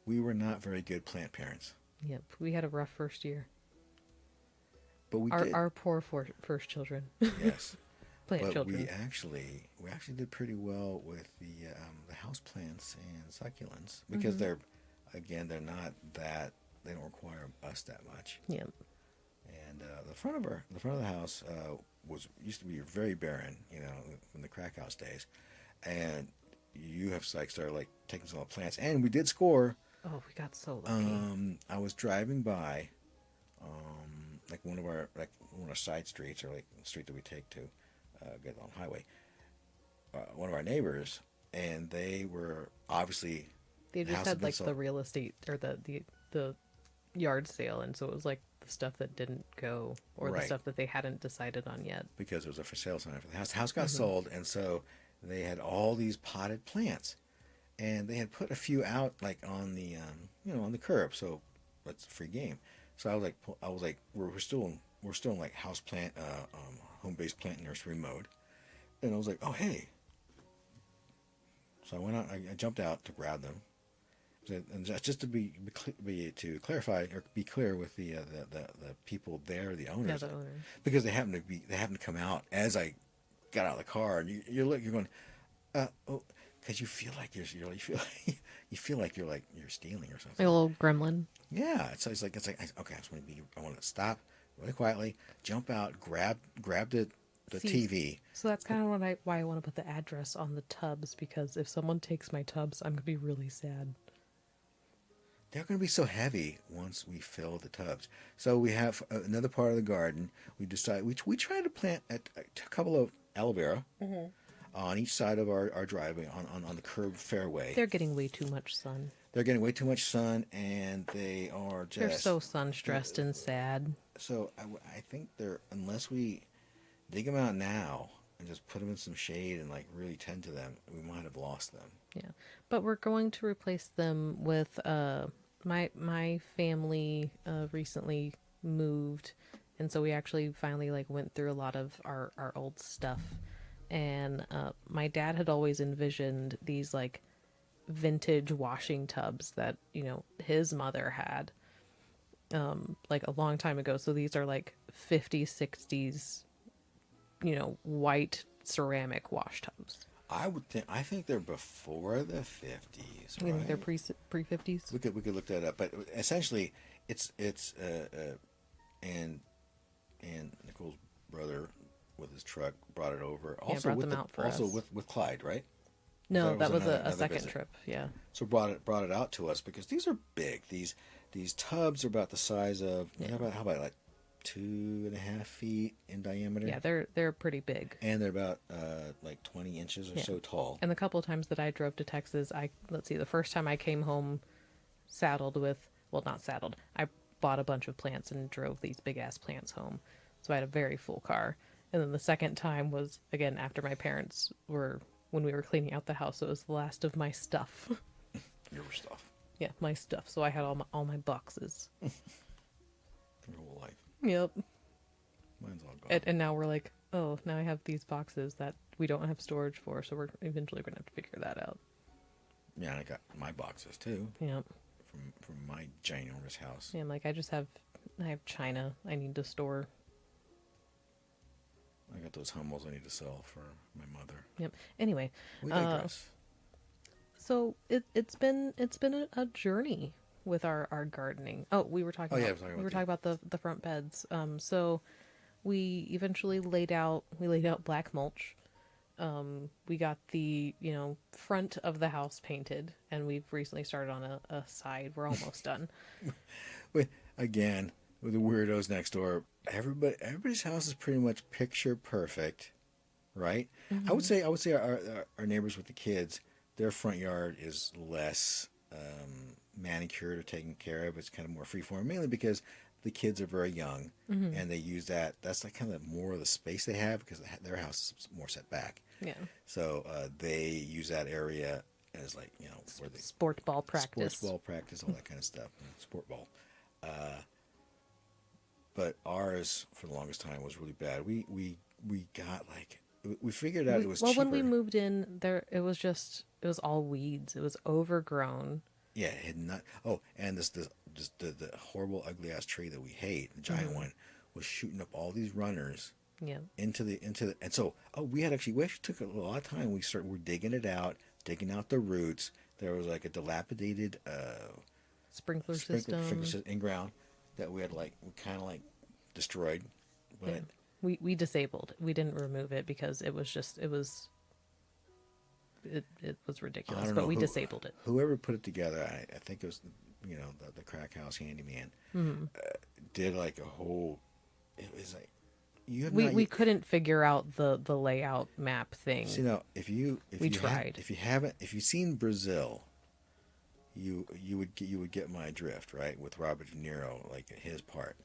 we were not very good plant parents. Yep, we had a rough first year. But we Our did. our poor first children, Yes. plant But children. we actually did pretty well with the house plants and succulents because they're not that, they don't require us that much. Yep. And the front of the house was used to be very barren, in the crack house days, and you have like started like taking some of the plants, and we did score. Oh, we got so lucky. I was driving by, like one of our side streets, or like the street that we take to get on the highway. One of our neighbors, and they were obviously They the just house had been like sold. the real estate or the yard sale, and so it was like the stuff that didn't go, or the Right. stuff that they hadn't decided on yet. Because it was a for sale sign for the house. The house got sold, and so they had all these potted plants, and they had put a few out like on the on the curb. So that's free game. So I was like, we're still in like house plant, home based plant nursery mode, and I was like, oh hey. So I went out. I jumped out to grab them, and just to to clarify or be clear with the people there, the Yeah, owners, the owner. because they happened to come out as I got out of the car, and you're going, because you feel like you feel like you're stealing or Like something. a little gremlin. Yeah, it's like okay, I want to stop really quietly, jump out, grab the See, TV. So that's kind of why I want to put the address on the tubs, because if someone takes my tubs, I'm gonna be really sad. They're going to be so heavy once we fill the tubs. So we have another part of the garden. We decide we try to plant a couple of aloe vera on each side of our driveway on the curb fairway. They're getting way too much sun. They're getting way too much sun, and they are just They're so sun stressed and sad. So I think unless we dig them out now and just put them in some shade and like really tend to them, we might have lost them. Yeah, but we're going to replace them with my family recently moved, and so we actually finally like went through a lot of our old stuff, and my dad had always envisioned these like vintage washing tubs that his mother had like a long time ago. So these are like 50s 60s white ceramic wash tubs. I think they're before the 50s, You think right? they're pre 50s? We could look that up, but essentially, it's and Nicole's brother with his truck brought it over. Also brought them out for us. with Clyde, right? No, that was another a second visit. trip. Yeah. So brought it out to us because these are big. These tubs are about the size of how about like 2.5 feet in diameter? Yeah, they're pretty big. And they're about like 20 inches or so tall. And the couple of times that I drove to Texas, the first time I came home saddled with, well, not saddled, I bought a bunch of plants and drove these big ass plants home. So I had a very full car. And then the second time was, again, after my parents when we were cleaning out the house. So it was the last of my stuff. Your stuff. Yeah, my stuff. So I had all my boxes. Your whole life. Yep. Mine's all gone. And now we're like, oh, now I have these boxes that we don't have storage for, so we're eventually going to have to figure that out. Yeah, and I got my boxes too Yep. from my ginormous house. Yeah, and like I have china I need to store. I got those Hummels I need to sell for my mother. Yep. Anyway, We digress. so it's been a journey with our gardening. Oh, we were talking. Oh, yeah, about, we were talking about the front beds. So we eventually laid out black mulch. We got the front of the house painted, and we've recently started on a side. We're almost done. Again, with the weirdos next door, everybody's house is pretty much picture perfect, right? Mm-hmm. I would say our neighbors with the kids, their front yard is less manicured or taken care of. It's kind of more freeform, mainly because the kids are very young and they use that. That's like kind of more of the space they have because their house is more set back. Yeah. So they use that area as like where they Sport ball practice. sports ball practice, all that kind of stuff. Sport ball. But ours for the longest time was really bad. We got like we figured out it was well cheaper. when we moved in there, it was all weeds. It was overgrown. Yeah, it had not. Oh, and this the horrible, ugly ass tree that we hate, the giant one, was shooting up all these runners Yeah. into the. And so, we actually took a lot of time. We're digging it out, digging out the roots. There was like a dilapidated Sprinkler system. in ground that we kind of like destroyed, but. Yeah. We disabled. We didn't remove it because it was ridiculous, but we disabled it. Whoever put it together, I think it was, the crack house handyman, did like a whole. It was like we couldn't figure out the layout map thing. So, if you tried. if you've seen Brazil, you would get my drift, right? With Robert De Niro, like his part.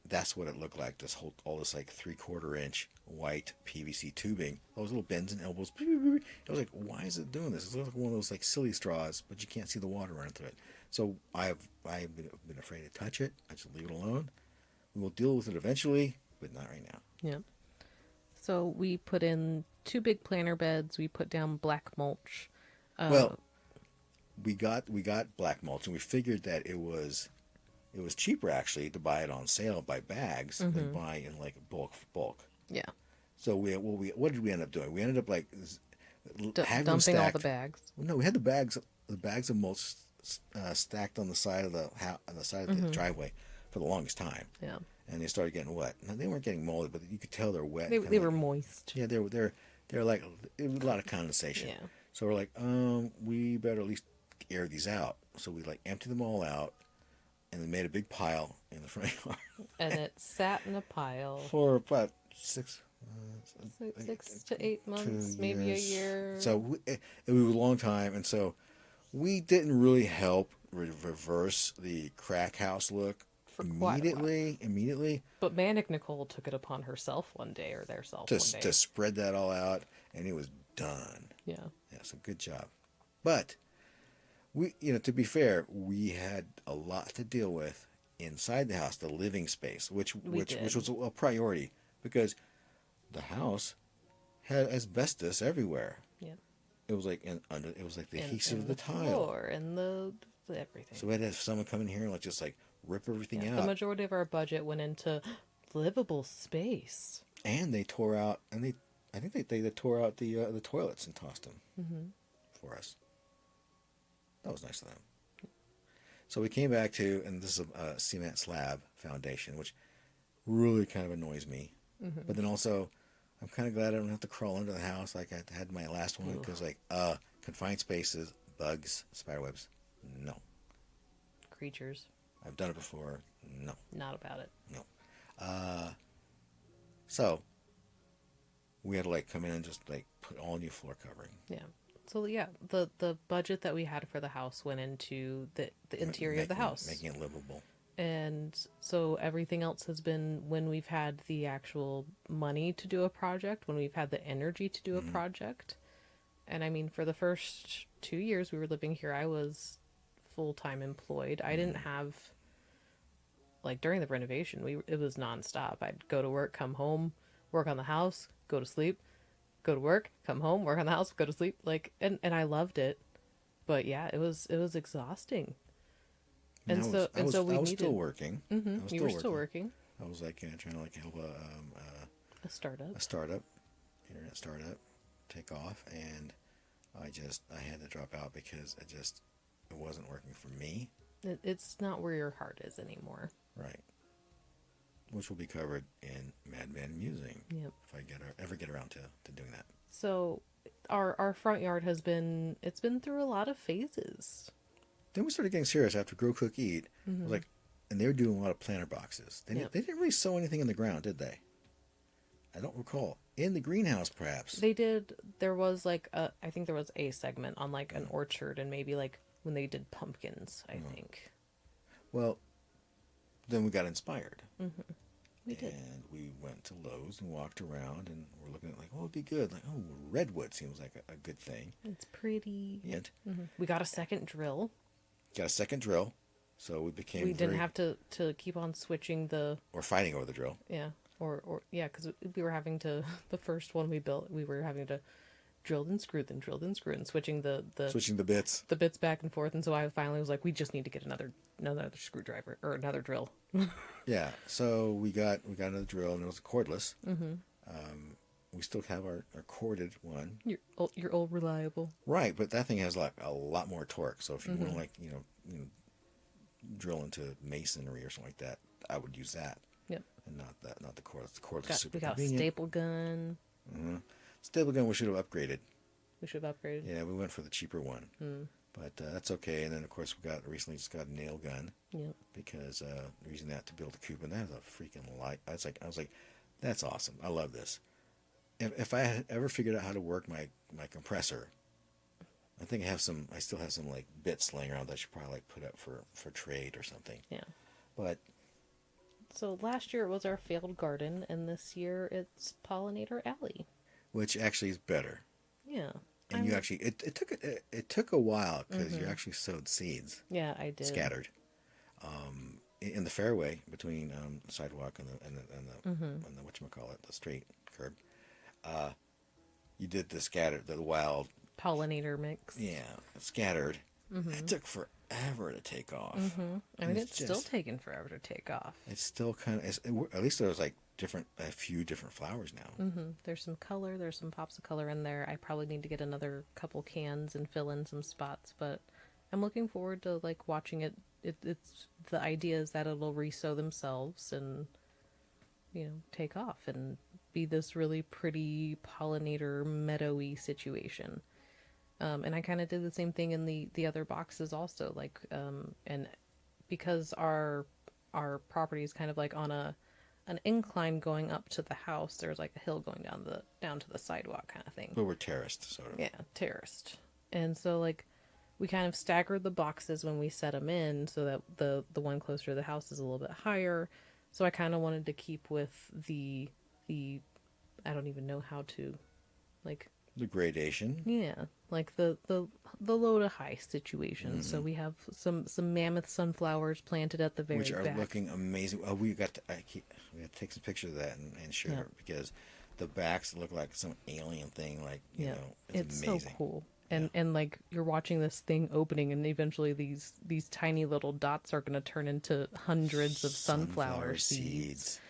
That's what it looked like. All this like 3/4 inch white PVC tubing, those little bends and elbows. I was like, why is it doing this? It looks like one of those like silly straws, but you can't see the water running through it. So I've been afraid to touch it. I just leave it alone. We will deal with it eventually, but not right now. Yeah. So we put in 2 big planter beds. We put down black mulch. Well, we got black mulch, and we figured that it was cheaper actually to buy it on sale by bags than buy in like bulk. Yeah. So what did we end up doing? We ended up like having dumping all the bags. No, we had the bags of mulch stacked on the side of the the driveway for the longest time. Yeah. And they started getting wet. Now, they weren't getting moldy, but you could tell they're wet. They were moist. Yeah, they're like it was a lot of condensation. Yeah. So we're like, we better at least air these out. So we like emptied them all out, and they made a big pile in the front yard. And it sat in a pile For about 6 to 8 months, maybe a year. So it was a long time, and so we didn't really help reverse the crack house look For quite a while. immediately. But Manic Nicole took it upon herself one day, or their self one day. To spread that all out, and it was done. Yeah. Yeah, so good job. But we, to be fair, we had a lot to deal with inside the house, the living space, which was a priority because the house had asbestos everywhere. Yeah. It was like it was like the adhesive of the tile, floor and the everything. So we had to have someone come in here and just like rip everything out. The majority of our budget went into livable space. And they tore out, I think they tore out the toilets and tossed them for us. That was nice of them. So we came back to, and this is a cement slab foundation, which really kind of annoys me. But then also, I'm kind of glad I don't have to crawl under the house like I had my last one, because confined spaces, bugs, spiderwebs, no. Creatures. I've done it before, no. Not about it. No. So we had to come in and just put all new floor covering. Yeah. So yeah, the budget that we had for the house went into the interior of the house, making it livable. And so everything else has been when we've had the actual money to do a project, when we've had the energy to do a project. And I mean, for the first 2 years we were living here, I was full-time employed. I didn't have, during the renovation, it was nonstop. I'd go to work, come home, work on the house, go to sleep, go to work, come home, work on the house, go to sleep. And I loved it. But yeah, it was exhausting. And I was needed... still working. You were still working. I was trying to help a startup, internet startup, take off, and I had to drop out because it wasn't working for me. It's not where your heart is anymore. Right. Which will be covered in Madman Musing. Yep. If I ever get around to doing that. So our front yard been through a lot of phases. Then we started getting serious after Grow, Cook, Eat. It was and they were doing a lot of planter boxes. They didn't really sow anything in the ground, did they? I don't recall. In the greenhouse, perhaps. They did. There was I think there was a segment on an orchard, and maybe when they did pumpkins, I think. Well, then we got inspired. We did. And we went to Lowe's and walked around, and we're looking at it'd be good. Redwood seems like a good thing. It's pretty. Yeah. We got a second drill. So we became. We didn't have to keep on switching or fighting over the drill. Yeah. Or because we were having to, the first one we built, we were having to drilled and screwed, then drilled and screwed, and switching the bits. the bits back and forth. And so I finally was like, we just need to get another screwdriver or another drill. Yeah. So we got another drill, and it was cordless. Mm-hmm. We still have our corded one. Your old reliable. Right, but that thing has like a lot more torque. So if you want to like you know drill into masonry or something like that, I would use that. Yep. And not the cordless. The cordless is super We got convenient. a staple gun. Mm-hmm. Staple gun we should have upgraded. We should have upgraded. Yeah, we went for the cheaper one. But that's okay. And then of course we recently just got a nail gun. Yep. Because we're using that to build a coop, and that is a freaking light. I was like, that's awesome. I love this. If I had ever figured out how to work my compressor, I think I still have some like bits laying around that I should probably like put up for trade or something. Yeah. But so last year it was our failed garden, and this year it's pollinator alley. which actually is better. Yeah. And you actually it took a while because you actually sowed seeds. Yeah, I did. Scattered. In the fairway between the sidewalk and the whatchamacallit, the straight curb. You did the wild pollinator mix. Yeah, scattered. It took forever to take off. I mean, it's still taking forever to take off. It's still kind of, at least there's like a few different flowers now. There's some color, there's some pops of color in there. I probably need to get another couple cans and fill in some spots, but I'm looking forward to like watching it. It's the idea is that it'll resow themselves and take off and be this really pretty pollinator meadowy situation. And I kind of did the same thing in the other boxes also, like and because our property is kind of like on an incline going up to the house, there's like a hill going down to the sidewalk kind of thing. But we're terraced, sort of. Yeah, terraced. And so like we kind of staggered the boxes when we set them in so that the one closer to the house is a little bit higher. So I kind of wanted to keep with the I don't even know how to like the gradation. Yeah, like the low to high situation. So we have some mammoth sunflowers planted at the very which are back. looking amazing. Oh, we got to take some pictures of that and share it because the backs look like some alien thing. Like you know, it's amazing. So cool. And like you're watching this thing opening, and eventually these tiny little dots are going to turn into hundreds of sunflower seeds.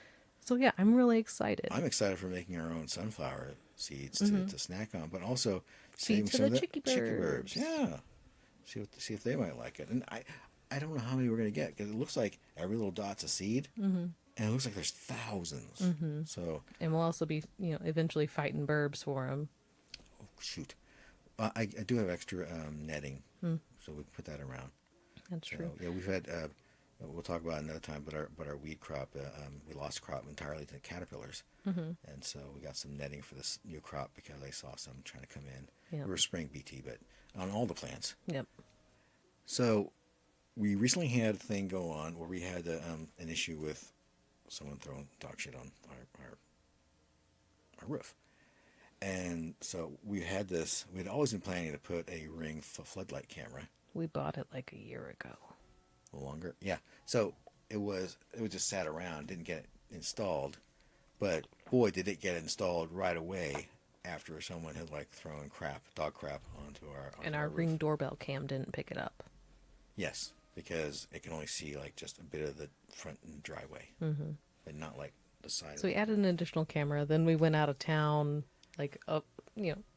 So yeah, I'm really excited. I'm excited for making our own sunflower seeds to snack on, but also saving to some of the the chicky birds. birds. Yeah, see if they might like it. And I don't know how many we're gonna get because it looks like every little dot's a seed, and it looks like there's thousands. So and we'll also be eventually fighting burbs for them. Oh shoot, I do have extra netting, so we can put that around. That's true. Yeah, we've had. We'll talk about it another time, but our weed crop, we lost crop entirely to caterpillars, and so we got some netting for this new crop because I saw some trying to come in. Yep. We were spraying BT, but on all the plants. Yep. So we recently had a thing go on where we had an issue with someone throwing dog shit on our roof, and so we had always been planning to put a Ring floodlight camera. We bought it like a year ago. Longer, yeah. So it was just sat around, didn't get installed, but boy, did it get installed right away after someone had like thrown dog crap onto our roof. Ring doorbell cam didn't pick it up. Yes, because it can only see like just a bit of the front driveway, but not like the side. So we added an additional camera. Then we went out of town, like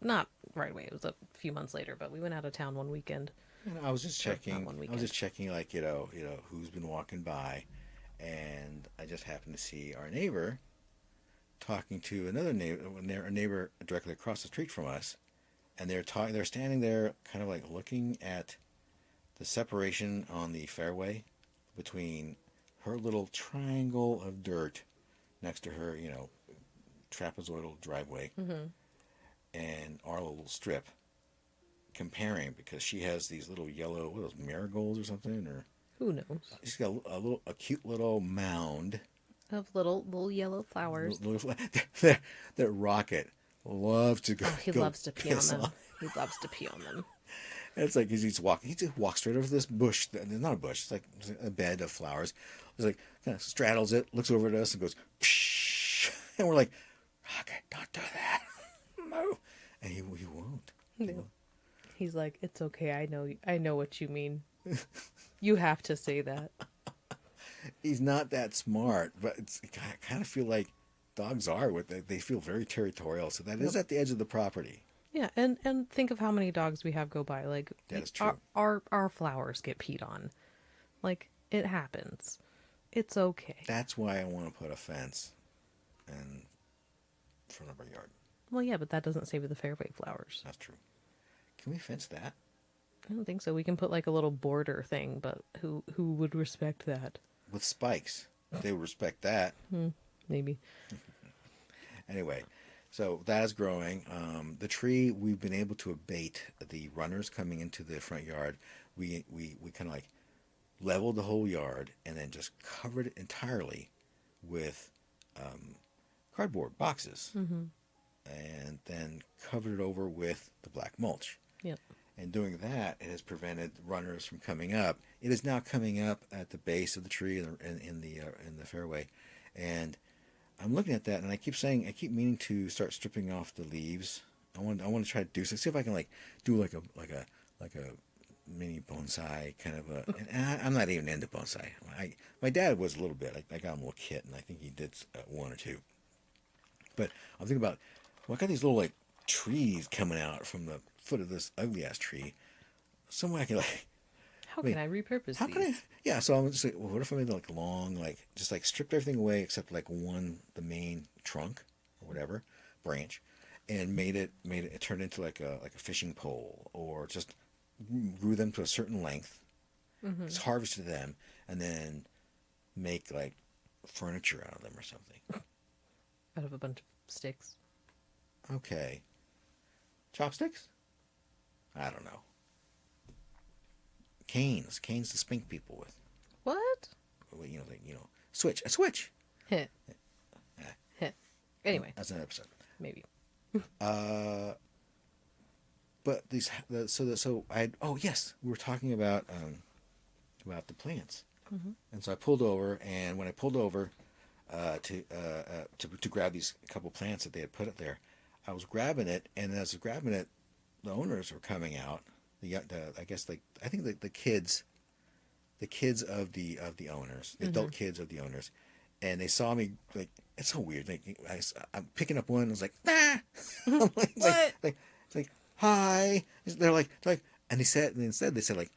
not right away. It was a few months later, but we went out of town one weekend. I was just checking. Like who's been walking by, and I just happened to see our neighbor talking to another neighbor directly across the street from us, and they're standing there, kind of like looking at the separation on the fairway between her little triangle of dirt next to her, trapezoidal driveway, and our little strip. Comparing because she has these little yellow, what are those, marigolds or something, or who knows? She's got a cute little mound of little yellow flowers. That Rocket loves to go. Oh, he loves to pee on them. He loves to pee on them. It's like he just walks straight over this bush. Not a bush. It's like a bed of flowers. It's like kind of straddles it, looks over at us, and goes, psh, and we're like, Rocket, don't do that. Move. And he won't. No. He's like, it's okay. I know what you mean. You have to say that. He's not that smart, but I kind of feel like dogs are what they feel very territorial. So that is at the edge of the property. Yeah, and think of how many dogs we have go by. Like, That is true. Our flowers get peed on. Like, it happens. It's okay. That's why I want to put a fence in front of our yard. Well, yeah, but that doesn't save the fairway flowers. That's true. Can we fence that? I don't think so. We can put like a little border thing, but who would respect that? With spikes. They would respect that. Maybe. Anyway, so that is growing. The tree, we've been able to abate the runners coming into the front yard. We kind of like leveled the whole yard and then just covered it entirely with cardboard boxes. Mm-hmm. And then covered it over with the black mulch. Yep. And doing that, it has prevented runners from coming up. It is now coming up at the base of the tree in the fairway, and I'm looking at that, and I keep meaning to start stripping off the leaves. I want to try to do so. See if I can do like a mini bonsai kind of a. And I'm not even into bonsai. My dad was a little bit. I got him a little kit, and I think he did one or two. But I'm thinking about. Well, I got these little trees coming out from the foot of this ugly ass tree. Some way I can How can I repurpose how these? can I? Yeah, so I'm just like, well, what if I made long, just stripped everything away except the main trunk or whatever branch, and made it turned into like a fishing pole, or just grew them to a certain length, just harvested them, and then make furniture out of them or something. Out of a bunch of sticks. Okay. Chopsticks? I don't know. Canes to spank people with. What? Switch. A switch. Hit. Hit. Anyway. That's an episode. Maybe. But yes, we were talking about the plants. Mm-hmm. And so I pulled over, and when I pulled over to grab these couple plants that they had put up there, I was grabbing it, and as I was grabbing it, the owners were coming out. I think the kids of the owners, the adult kids of the owners, and they saw me it's so weird. I'm picking up one, and I was like, ah, it's like hi. They're like, and instead they said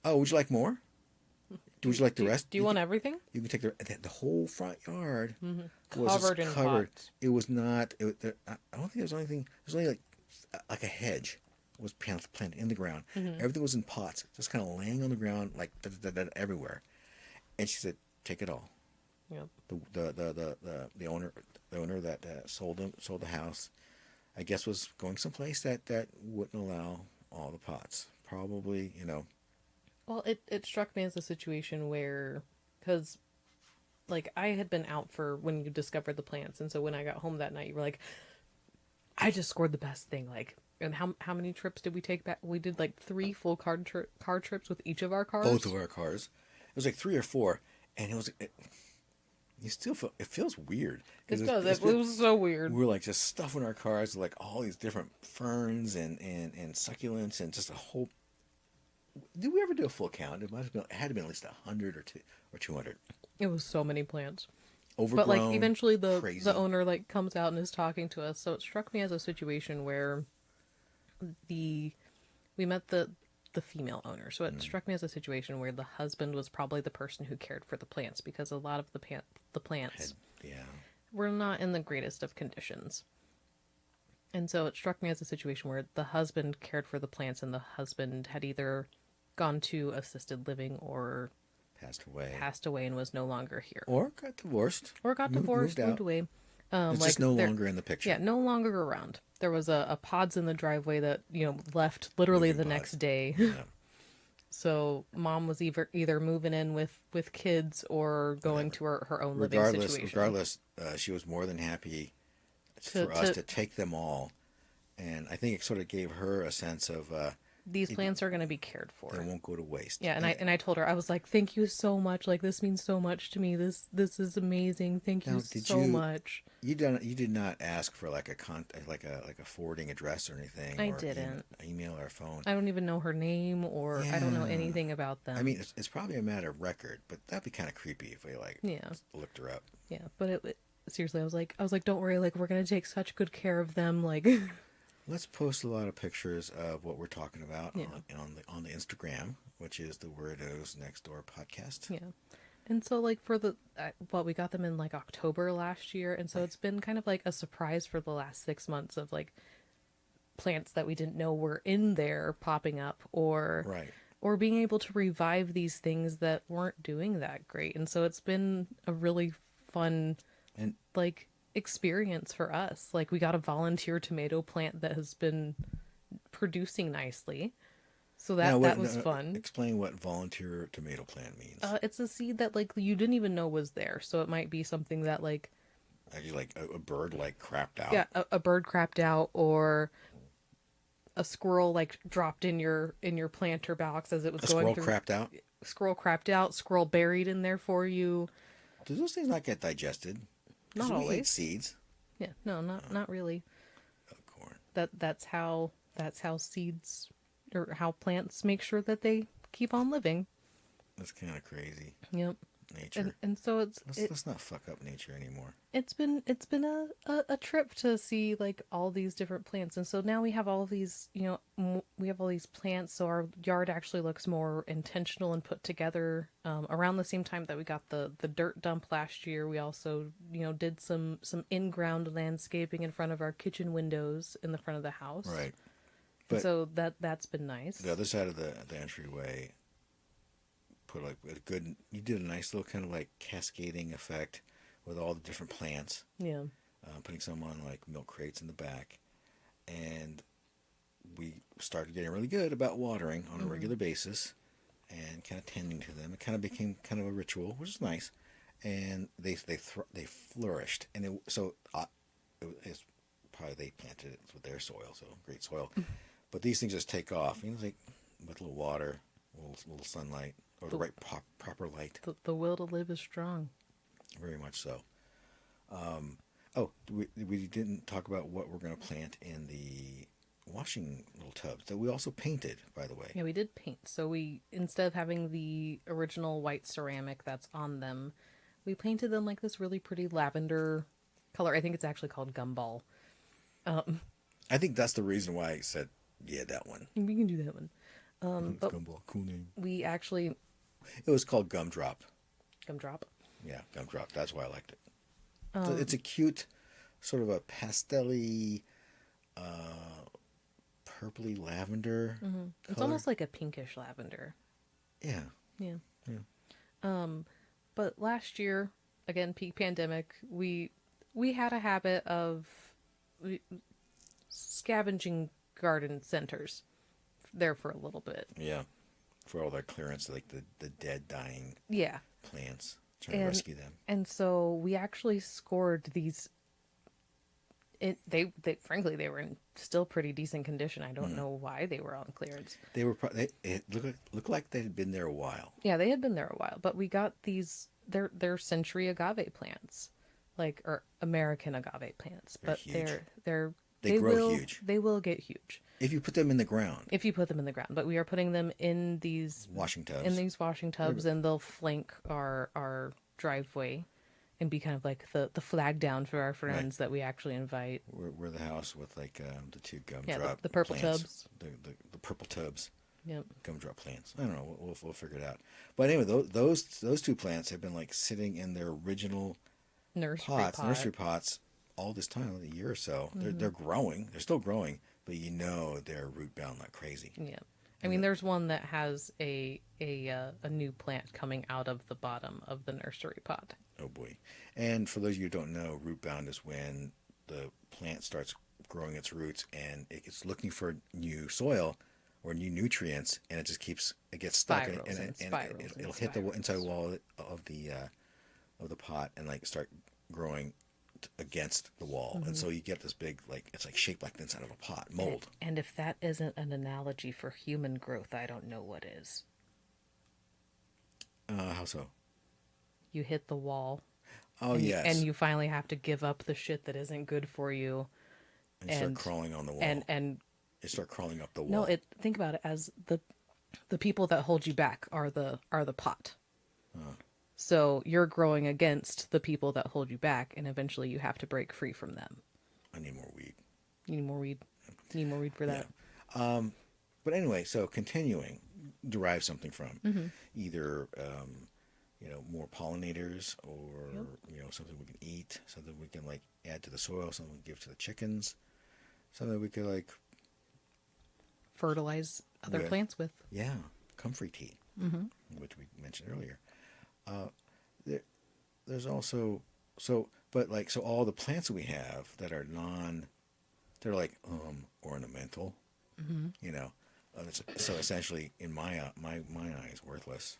oh, would you like more? Would you like the rest? Do you want everything? You can take the whole front yard was Covered in pots. It was not. I don't think there was anything. There was only like a hedge was planted in the ground. Everything was in pots, just kind of laying on the ground everywhere. And she said, "Take it all." Yep. The owner that sold the house, I guess, was going someplace that wouldn't allow all the pots. Probably, Well, it struck me as a situation where, because, I had been out for when you discovered the plants, and so when I got home that night, you were like, I just scored the best thing, and how many trips did we take back? We did 3 full car trips with each of our cars. Both of our cars. It was 3 or 4, and you still feel, it feels weird. It does. It was so weird. We were just stuffing our cars with all these different ferns and succulents and just a whole. Did we ever do a full count? It had to be at least 100 or 200. It was so many plants. Overgrown. But eventually crazy. the owner comes out and is talking to us. So it struck me as a situation where we met the female owner. So it struck me as a situation where the husband was probably the person who cared for the plants, because a lot of the plants were not in the greatest of conditions. And so it struck me as a situation where the husband cared for the plants, and the husband had either gone to assisted living or passed away and was no longer here. Or got divorced. Moved away. It's just no longer in the picture. Yeah, no longer around. There was a pods in the driveway that, left literally Moving the pods. next day. Yeah. So mom was either moving in with kids or going to her own living situation. Regardless, she was more than happy for us to take them all. And I think it sort of gave her a sense of these plants are going to be cared for. They won't go to waste. Yeah, and I told her, I was like, thank you so much. Like, this means so much to me. This is amazing. Thank you so much. You did not ask for like a forwarding address or anything. I or didn't. Email or phone. I don't even know her name, or I don't know anything about them. I mean, it's probably a matter of record, but that'd be kind of creepy if we looked her up. Yeah, but seriously, I was like, don't worry. Like, we're gonna take such good care of them. Like, let's post a lot of pictures of what we're talking about on the Instagram, which is the Weirdos Next Door podcast. Yeah. And so, like, for we got them in, like, October last year, and so it's been kind of, like, a surprise for the last 6 months of, like, plants that we didn't know were in there popping up, or being able to revive these things that weren't doing that great. And so it's been a really fun, experience for us. Like, we got a volunteer tomato plant that has been producing nicely. So that was fun. Explain what volunteer tomato plant means. It's a seed that like you didn't even know was there. So it might be something that like actually like a bird like crapped out. Yeah, a bird crapped out, or a squirrel like dropped in your planter box as it was going through. Squirrel crapped out. Squirrel crapped out. Squirrel buried in there for you. Do those things not get digested? Not always. We eat seeds. Yeah, no, not really. Oh, corn. That's how seeds, or how plants make sure that they keep on living. That's kind of crazy. Yep. Nature. And so let's not fuck up nature anymore. It's been a trip to see like all these different plants, and so now we have all these, we have all these plants, so our yard actually looks more intentional and put together. Around the same time that we got the dirt dump last year, we also did some in-ground landscaping in front of our kitchen windows in the front of the house. Right. But so that's been nice. The other side of the entryway put like you did a nice little kind of like cascading effect with all the different plants. Yeah. Putting some on like milk crates in the back, and we started getting really good about watering on a regular basis and kind of tending to them. It kind of became kind of a ritual, which is nice, and they flourished. And it's probably they planted it with their soil, so great soil. But these things just take off, like with a little water, a little sunlight, or the right proper light. The will to live is strong. Very much so. We didn't talk about what we're going to plant in the washing little tubs that we also painted, by the way. Yeah, we did paint. So we, instead of having the original white ceramic that's on them, we painted them like this really pretty lavender color. I think it's actually called gumball. I think that's the reason why I said, yeah, that one. We can do that one. But gumball, cool name. We actually... It was called Gumdrop. Gumdrop? Yeah, Gumdrop. That's why I liked it. So it's a cute, sort of a pastel-y, purpley lavender. Mm-hmm. It's almost like a pinkish lavender. Yeah. Yeah. But last year, again, peak pandemic, we had a habit of scavenging garden centers there for a little bit. Yeah. For all that clearance, like the dead, dying plants. Trying to rescue them. And so we actually scored these. They frankly, they were in still pretty decent condition. I don't know why they were on clearance. They were it looked like they had been there a while. Yeah, they had been there a while, but we got these. They're century agave plants, or American agave plants, but they grow huge. They will get huge if you put them in the ground. But we are putting them in these washing tubs. And they'll flank our driveway and be kind of like the flag down for our friends that we actually invite. We're the house with like the two gumdrop the purple plants. tubs. The purple tubs. Yep. Gumdrop plants. I don't know. We'll figure it out. But anyway, those two plants have been like sitting in their original nursery pots all this time, a year or so. They're growing. They're still growing, but they're root bound like crazy. Yeah. I mean, there's one that has a new plant coming out of the bottom of the nursery pot. Oh boy! And for those of you who don't know, root bound is when the plant starts growing its roots and it's looking for new soil or new nutrients, and it gets stuck and it'll hit the inside wall of the pot and like start growing against the wall, and so you get this big, like, it's like shaped like the inside of a pot, mold. And if that isn't an analogy for human growth, I don't know what is. How so? You hit the wall. Oh, and yes. and you finally have to give up the shit that isn't good for you. And start crawling on the wall. And you start crawling up the wall. no, think about it as the people that hold you back are the pot. So you're growing against the people that hold you back, and eventually you have to break free from them. I need more weed. You need more weed. You need more weed for that. Yeah. But anyway, so continuing, derive something from either more pollinators, or something we can eat, something we can like add to the soil, something we can give to the chickens, something we could like Fertilize other plants with. Yeah, comfrey tea, which we mentioned earlier. There's also so all the plants that we have that are they're like ornamental, so essentially in my eyes worthless.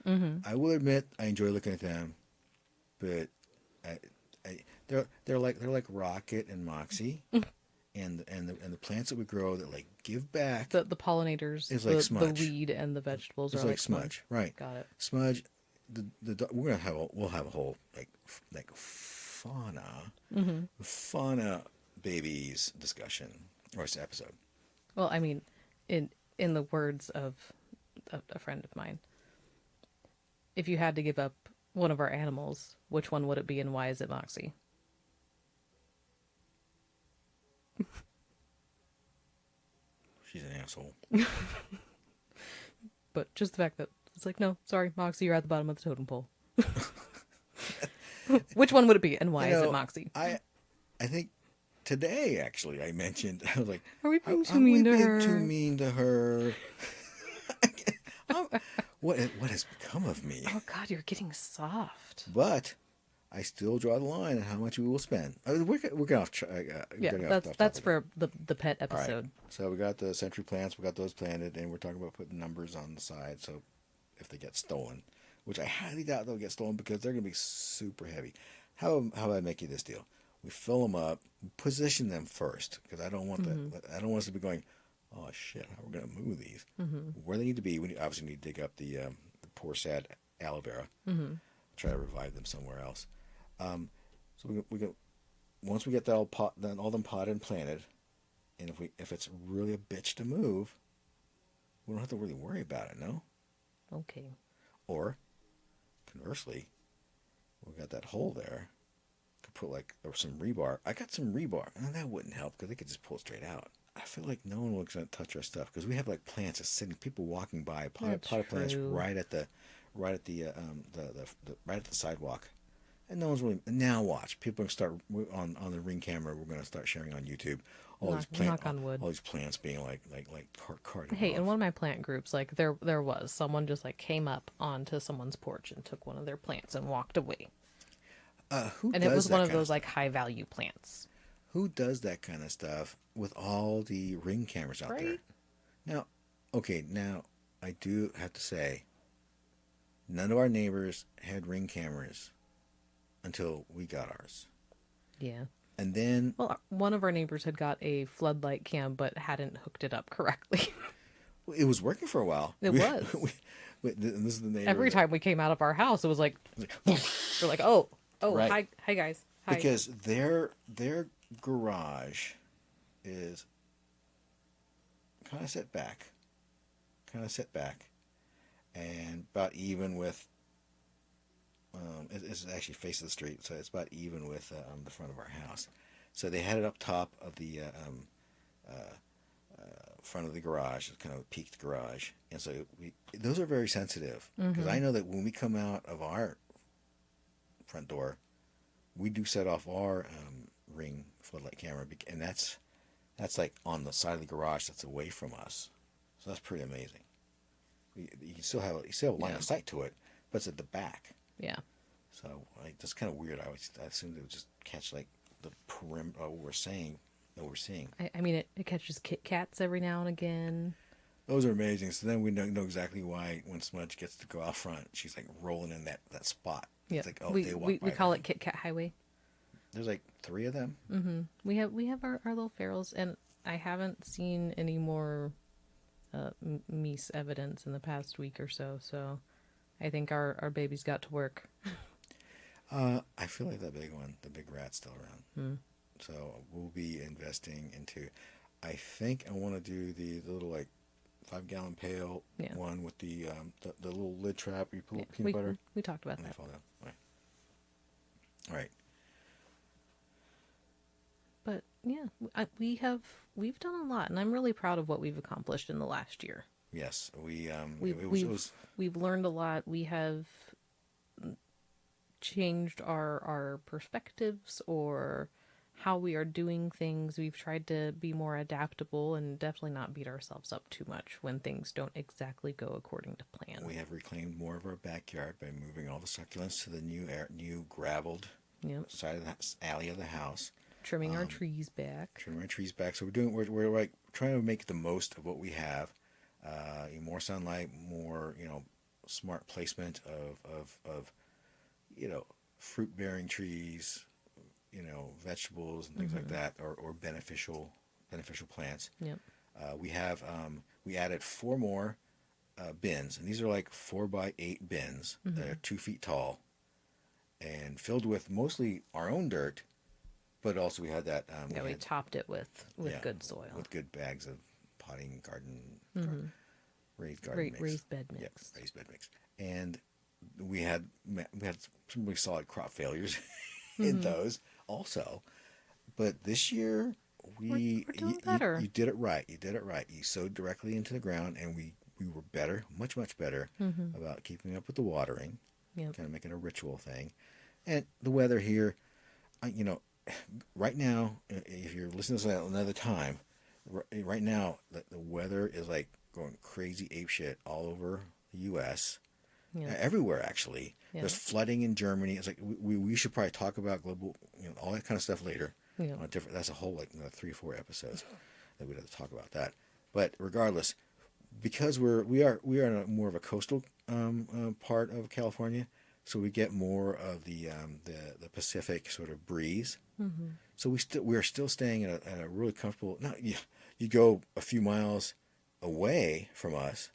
I will admit I enjoy looking at them, but they're like Rocket and Moxie, and the plants that we grow that like give back. The pollinators is like smudge. The weed and the vegetables it's are like smudge, right? Got it. Smudge. We'll have a whole like fauna babies discussion or episode. Well, I mean, in the words of a friend of mine, if you had to give up one of our animals, which one would it be, and why is it Moxie? She's an asshole. But just the fact that it's like, no, sorry, Moxie, you're at the bottom of the totem pole. Which one would it be, and why is it Moxie? I think today, actually, I mentioned, I was like, are we being too mean to her? Too mean to her. What has become of me? Oh God, you're getting soft. But I still draw the line on how much we will spend. I mean, we're getting off. That's for the pet episode. Right. So we got the century plants. We got those planted, and we're talking about putting numbers on the side. So if they get stolen, which I highly doubt they'll get stolen because they're going to be super heavy. How about I make you this deal? We fill them up, position them first, because I don't want I don't want us to be going, oh shit, how we're going to move these? Where they need to be, we obviously need to dig up the poor sad aloe vera. Try to revive them somewhere else. So we go once we get that all them potted and planted, and if it's really a bitch to move, we don't have to really worry about it. No. Okay. Or conversely, we got that hole there. Could put or some rebar. I got some rebar, and that wouldn't help because they could just pull it straight out. I feel like no one looks going to touch our stuff because we have like plants that's sitting. People walking by, potted plants right at the sidewalk, and no one's really. Now watch, people are start on the Ring camera. We're going to start sharing on YouTube. All these plants being like carted. Hey, in one of my plant groups, like there was someone just like came up onto someone's porch and took one of their plants and walked away. And it was one of those like high value plants. Who does that kind of stuff with all the Ring cameras out there? Now I do have to say, none of our neighbors had Ring cameras until we got ours. Yeah. And then... Well, one of our neighbors had got a floodlight cam, but hadn't hooked it up correctly. It was working for a while. Was. This is the neighbor. Every time we came out of our house, it was like... we're like, oh, right. Hi guys. Hi. Because their garage is kind of set back, and about even with it's actually facing the street, so it's about even with the front of our house. So they had it up top of the front of the garage, kind of a peaked garage, and so those are very sensitive because I know that when we come out of our front door, we do set off our Ring floodlight camera, and that's like on the side of the garage that's away from us, so that's pretty amazing. You still have a line of sight to it, but it's at the back. Yeah. So that's kind of weird. I assumed it would just catch like the perimeter what we're seeing. I mean, it catches Kit Kats every now and again. Those are amazing. So then we know exactly why when Smudge gets to go out front, she's like rolling in that spot. Yeah. It's like, we call it Kit Kat Highway. There's like 3 of them. Mm-hmm. We have our little ferals, and I haven't seen any more meese evidence in the past week or so. So I think our babies got to work. I feel like that big one, the big rat's still around. So we'll be investing into. I think I want to do the little like 5-gallon pail one with the little lid trap you pull peanut butter. We talked about And that. fall down. All right. But yeah, we've done a lot, and I'm really proud of what we've accomplished in the last year. Yes, we've learned a lot. We have changed our perspectives or how we are doing things. We've tried to be more adaptable and definitely not beat ourselves up too much when things don't exactly go according to plan. We have reclaimed more of our backyard by moving all the succulents to the new graveled side of the alley of the house. Trimming our trees back. So we're like trying to make the most of what we have. More sunlight, more smart placement of fruit bearing trees, vegetables and things like that, or beneficial plants. Yep. We added 4 more bins, and these are like 4x8 bins. They're 2 feet tall and filled with mostly our own dirt. But also we had that. We topped it with good soil. With good bags of potting garden, raised garden mix. Raised bed mix. Yeah, raised bed mix. And we had some really solid crop failures in those also. But this year we're doing better. You did it right. You sowed directly into the ground, and we were better, much better about keeping up with the watering. Kind of making a ritual thing. And the weather here, right now, if you're listening to this another time, right now the weather is like going crazy apeshit all over the U.S. Everywhere actually. There's flooding in Germany. It's like we should probably talk about global, all that kind of stuff later. On that's a whole 3 or 4 episodes that we'd have to talk about that. But regardless, because we are in more of a coastal part of California. So we get more of the Pacific sort of breeze. So we're still staying at a really comfortable. Now you go a few miles away from us,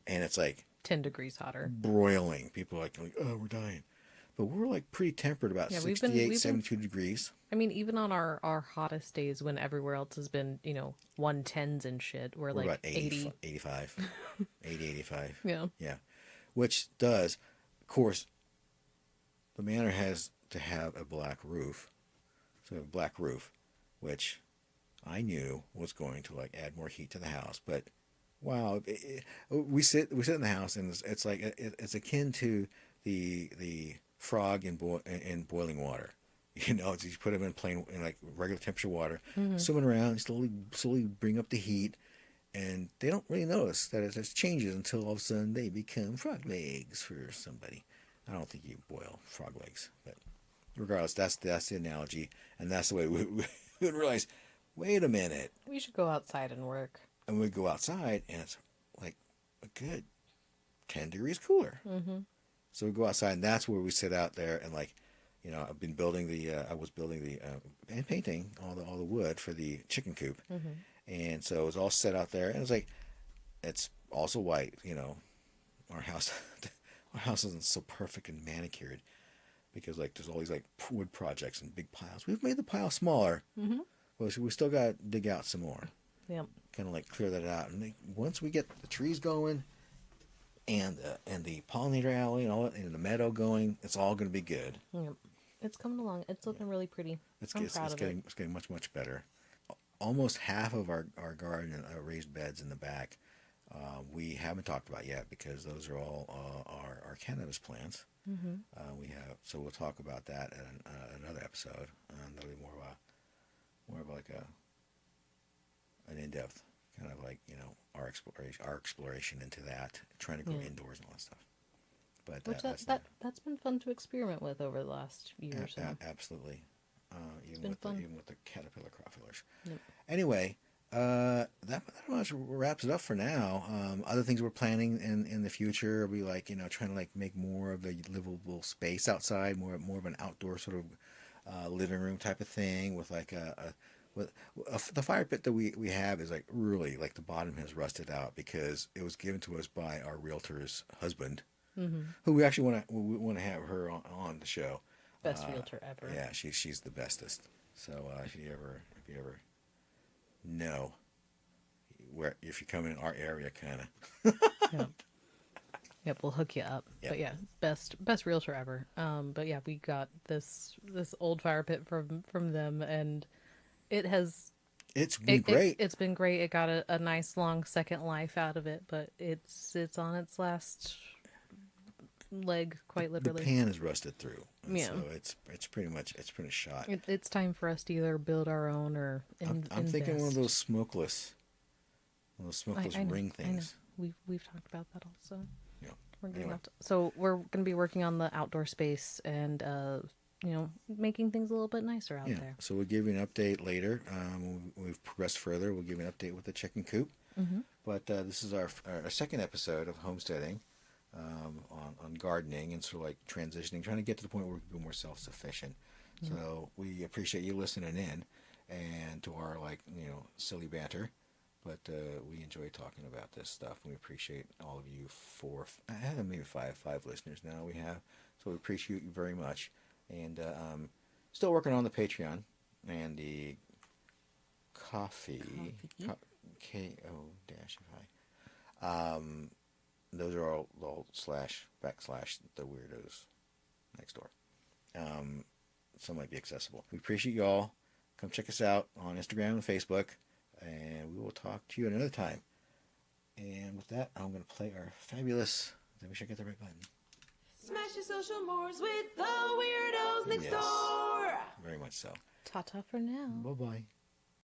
and it's like 10 degrees hotter, broiling. People are like, oh, we're dying, but we're like pretty tempered, about 68, 72 degrees. I mean, even on our hottest days when everywhere else has been 110s and shit, we're like about 80, 85, 80, 85. Yeah, which does. Of course, the manor has to have a black roof. So a black roof, which I knew was going to add more heat to the house. But wow, we sit in the house, and it's like it's akin to the frog in boiling water. You put them in regular temperature water, swimming around, slowly bring up the heat. And they don't really notice that it changes until all of a sudden they become frog legs for somebody. I don't think you boil frog legs, but regardless, that's the analogy, and that's the way we would realize. Wait a minute, we should go outside and work. And we go outside, and it's like a good 10 degrees cooler. So we go outside, and that's where we sit out there, and I've been building I was building and painting all the wood for the chicken coop. And so it was all set out there, and it's also white. Our house isn't so perfect and manicured because there's all these wood projects and big piles. We've made the pile smaller, but we still got to dig out some more. Yep. Kind of clear that out, and once we get the trees going, and the pollinator alley and all that, and the meadow going, it's all going to be good. Yep. It's coming along. It's looking really pretty. I'm proud of it. It's getting much better. Almost half of our garden raised beds in the back we haven't talked about yet because those are all our cannabis plants. So we'll talk about that in another episode. That'll be more of an in-depth kind of our exploration into that, trying to go indoors and all that stuff. But that's been fun to experiment with over the last year or so. Absolutely. Even with the caterpillar crop fillers. Yep. Anyway, that pretty much wraps it up for now. Other things we're planning in the future will be trying to make more of the livable space outside, more of an outdoor sort of living room type of thing with like the fire pit that we have is like really like the bottom has rusted out because it was given to us by our realtor's husband, who we actually want to have her on the show. Best realtor ever. Yeah, she's the bestest. So if you ever know where if you come in our area, kind of. Yep. Yep, we'll hook you up. Yep. But yeah, best realtor ever. But yeah, we got this old fire pit from them, and it's been great. It's been great. It got a nice long second life out of it, but it's on its last leg quite literally. The pan is rusted through. Yeah. So it's pretty shot. It's time for us to either build our own or I'm thinking one of those smokeless ring things. I know. We've talked about that also. Yeah. We're getting Anyway. so we're going to be working on the outdoor space and making things a little bit nicer out there. So we'll give you an update later. We've progressed further. We'll give you an update with the chicken coop. Mm-hmm. But this is our second episode of homesteading, on gardening and sort of like transitioning, trying to get to the point where we can be more self-sufficient. Mm-hmm. So we appreciate you listening in and to our silly banter. But we enjoy talking about this stuff. We appreciate all of you. I have maybe five listeners now we have. So we appreciate you very much. And still working on the Patreon and the coffee. KO-FI. Those are all / the Weirdos next door. Some might be accessible. We appreciate you all. Come check us out on Instagram and Facebook. And we will talk to you another time. And with that, I'm going to play our fabulous... Let me sure I get the right button. Smash your social mores with the weirdos next Yes. door. Very much so. Ta-ta for now. Bye-bye.